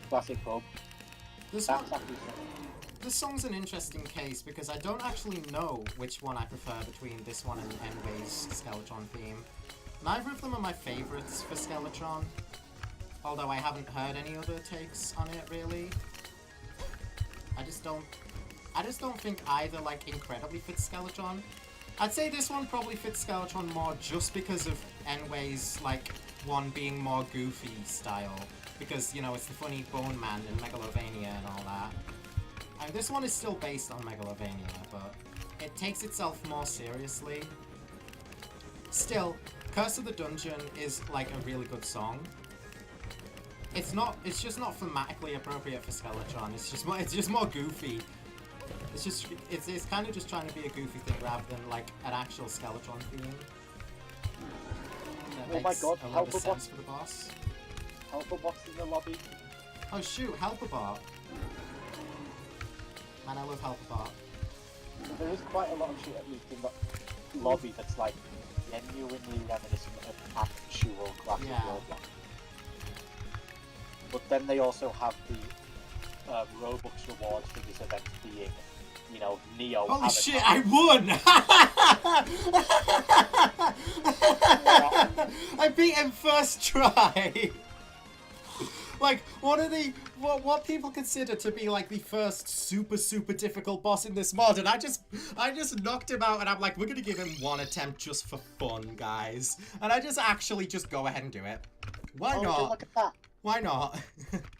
classic hub. This song's an interesting case because I don't actually know which one I prefer between this one and Enway's Skeletron theme. Neither of them are my favourites for Skeletron. Although I haven't heard any other takes on it, really. I just don't think either, like, incredibly fits Skeletron. I'd say this one probably fits Skeletron more just because of Enway's, like, one being more goofy style. Because, you know, it's the funny Bone Man and Megalovania and all that. And this one is still based on Megalovania, but it takes itself more seriously. Still, Curse of the Dungeon is, like, a really good song. It's just not thematically appropriate for Skeletron. It's just more goofy. It's kind of just trying to be a goofy thing rather than like an actual Skeletron theme. that Oh my makes God, a lot help of a sense bot. for the boss. Helper box in the lobby. Oh shoot, Helperbot. Man, I love Helperbot. There is quite a lot of shit, at least in the lobby, that's like genuinely reminiscent of actual classic Yeah. Roblox. But then they also have the Robux rewards for this event being, you know, Neo. Holy Avatar. shit, I won! I beat him first try! Like, one of the, what people consider to be like the first super difficult boss in this mod, and I just knocked him out, and I'm like, we're gonna give him one attempt just for fun, guys. And I just actually just go ahead and do it. Why Oh, not? look at that. Why not?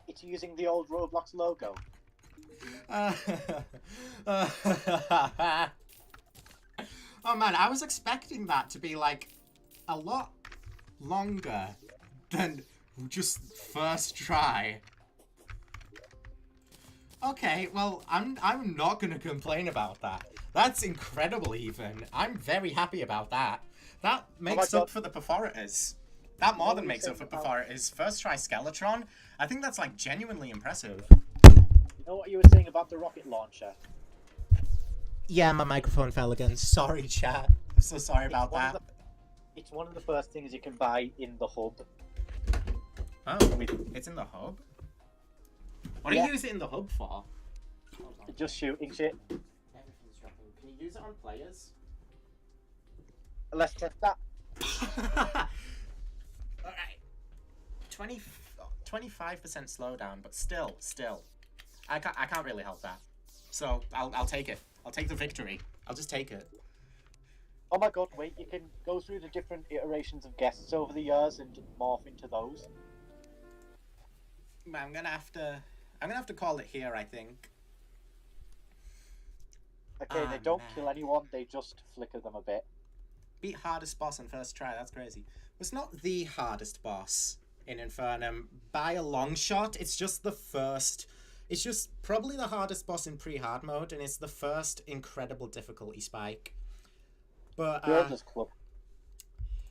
It's using the old Roblox logo. Oh man, I was expecting that to be like a lot longer than just first try. Okay, well, I'm not gonna complain about that. That's incredible even. I'm very happy about that. That makes up for the Perforators. That more than makes up for Perforators. First try Skeletron. I think that's like genuinely impressive. You know what you were saying about the rocket launcher? Yeah, my microphone fell again. Sorry, chat. I'm so sorry about that. It's one of the first things you can buy in the hub. Oh, it's in the hub? What do Yeah. you use it in the hub for? Just shooting shit. Everything's dropping. Can you use it on players? Let's test that. Alright. 25% slowdown, but still. I can't really help that. So, I'll take it. I'll take the victory. I'll just take it. Oh my God! Wait, you can go through the different iterations of guests over the years and morph into those. I'm gonna have to call it here, I think. Okay, they don't kill anyone; they just flicker them a bit. Beat hardest boss on first try, that's crazy. It's not the hardest boss in Infernum by a long shot, it's just the first. It's just probably the hardest boss in pre-hard mode, and it's the first incredible difficulty spike. But, Builders Club.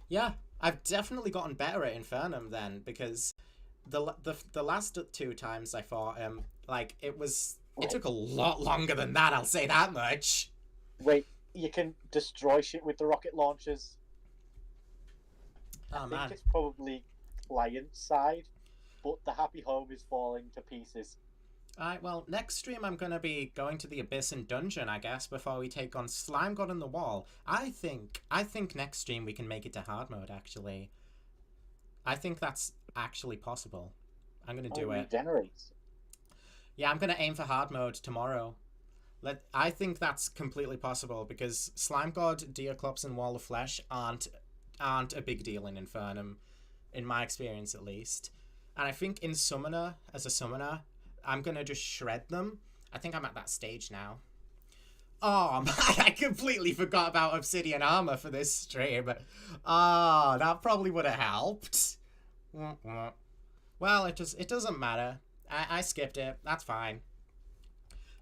yeah, I've definitely gotten better at Infernum then, because the last two times I fought him, like, it took a lot longer than that, I'll say that much. Wait, you can destroy shit with the rocket launchers. Oh, I man. think it's probably client side, but the happy home is falling to pieces. Alright, well, next stream I'm gonna be going to the Abyss and Dungeon, I guess, before we take on Slime God on the Wall. I think next stream we can make it to hard mode, actually. I think that's actually possible. I'm gonna do it. Regenerates. Yeah, I'm gonna aim for hard mode tomorrow. I think that's completely possible, because Slime God, Deerclops, and Wall of Flesh aren't a big deal in Infernum, in my experience at least. And I think in Summoner, as a Summoner, I'm gonna just shred them. I think I'm at that stage now. Oh man, I completely forgot about Obsidian Armor for this stream. Ah, that probably would have helped. Well, it doesn't matter. I skipped it. That's fine.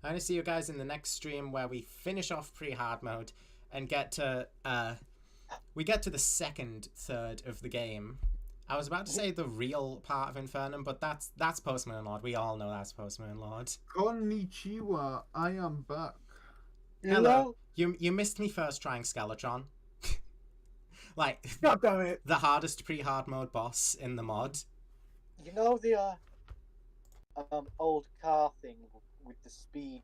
I'm gonna see you guys in the next stream where we finish off pre-hard mode and get to we get to the second third of the game. I was about to say the real part of Infernum, but that's Postman Lord. We all know that's Postman Lord. Konnichiwa, I am back. Hello. You missed me first trying Skeletron. Like, God damn it. the hardest pre-hard mode boss in the mod. You know the old car thing with the speed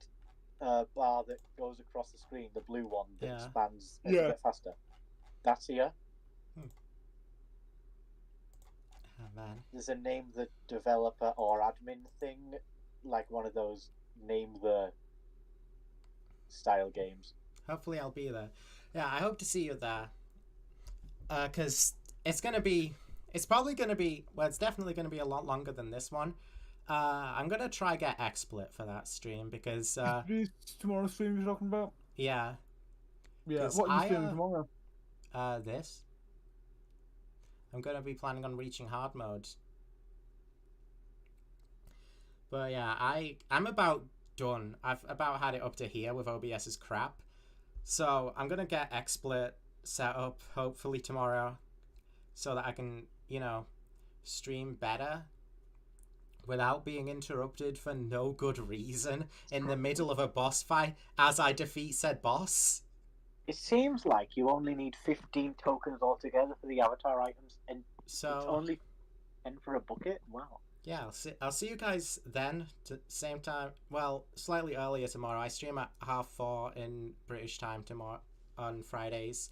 bar that goes across the screen, the blue one that expands as you get faster? That's here. Oh, man. There's a name the developer or admin thing, like one of those name the style games. Hopefully I'll be there. Yeah, I hope to see you there. Because it's probably gonna be, well, it's definitely gonna be a lot longer than this one. I'm gonna try get XSplit for that stream, because This tomorrow's stream you're talking about? yeah. Yeah, what are you streaming tomorrow? This. I'm gonna be planning on reaching hard mode. But yeah, I'm about done. I've about had it up to here with OBS's crap. So I'm gonna get XSplit set up hopefully tomorrow. so that I can, stream better without being interrupted for no good reason in the middle of a boss fight as I defeat said boss. It seems like you only need 15 tokens altogether for the avatar items, and it's So only 10 for a bucket. Wow. yeah, I'll see you guys then. Same time. Well, slightly earlier tomorrow. I stream at 4:30 in British time tomorrow on Fridays.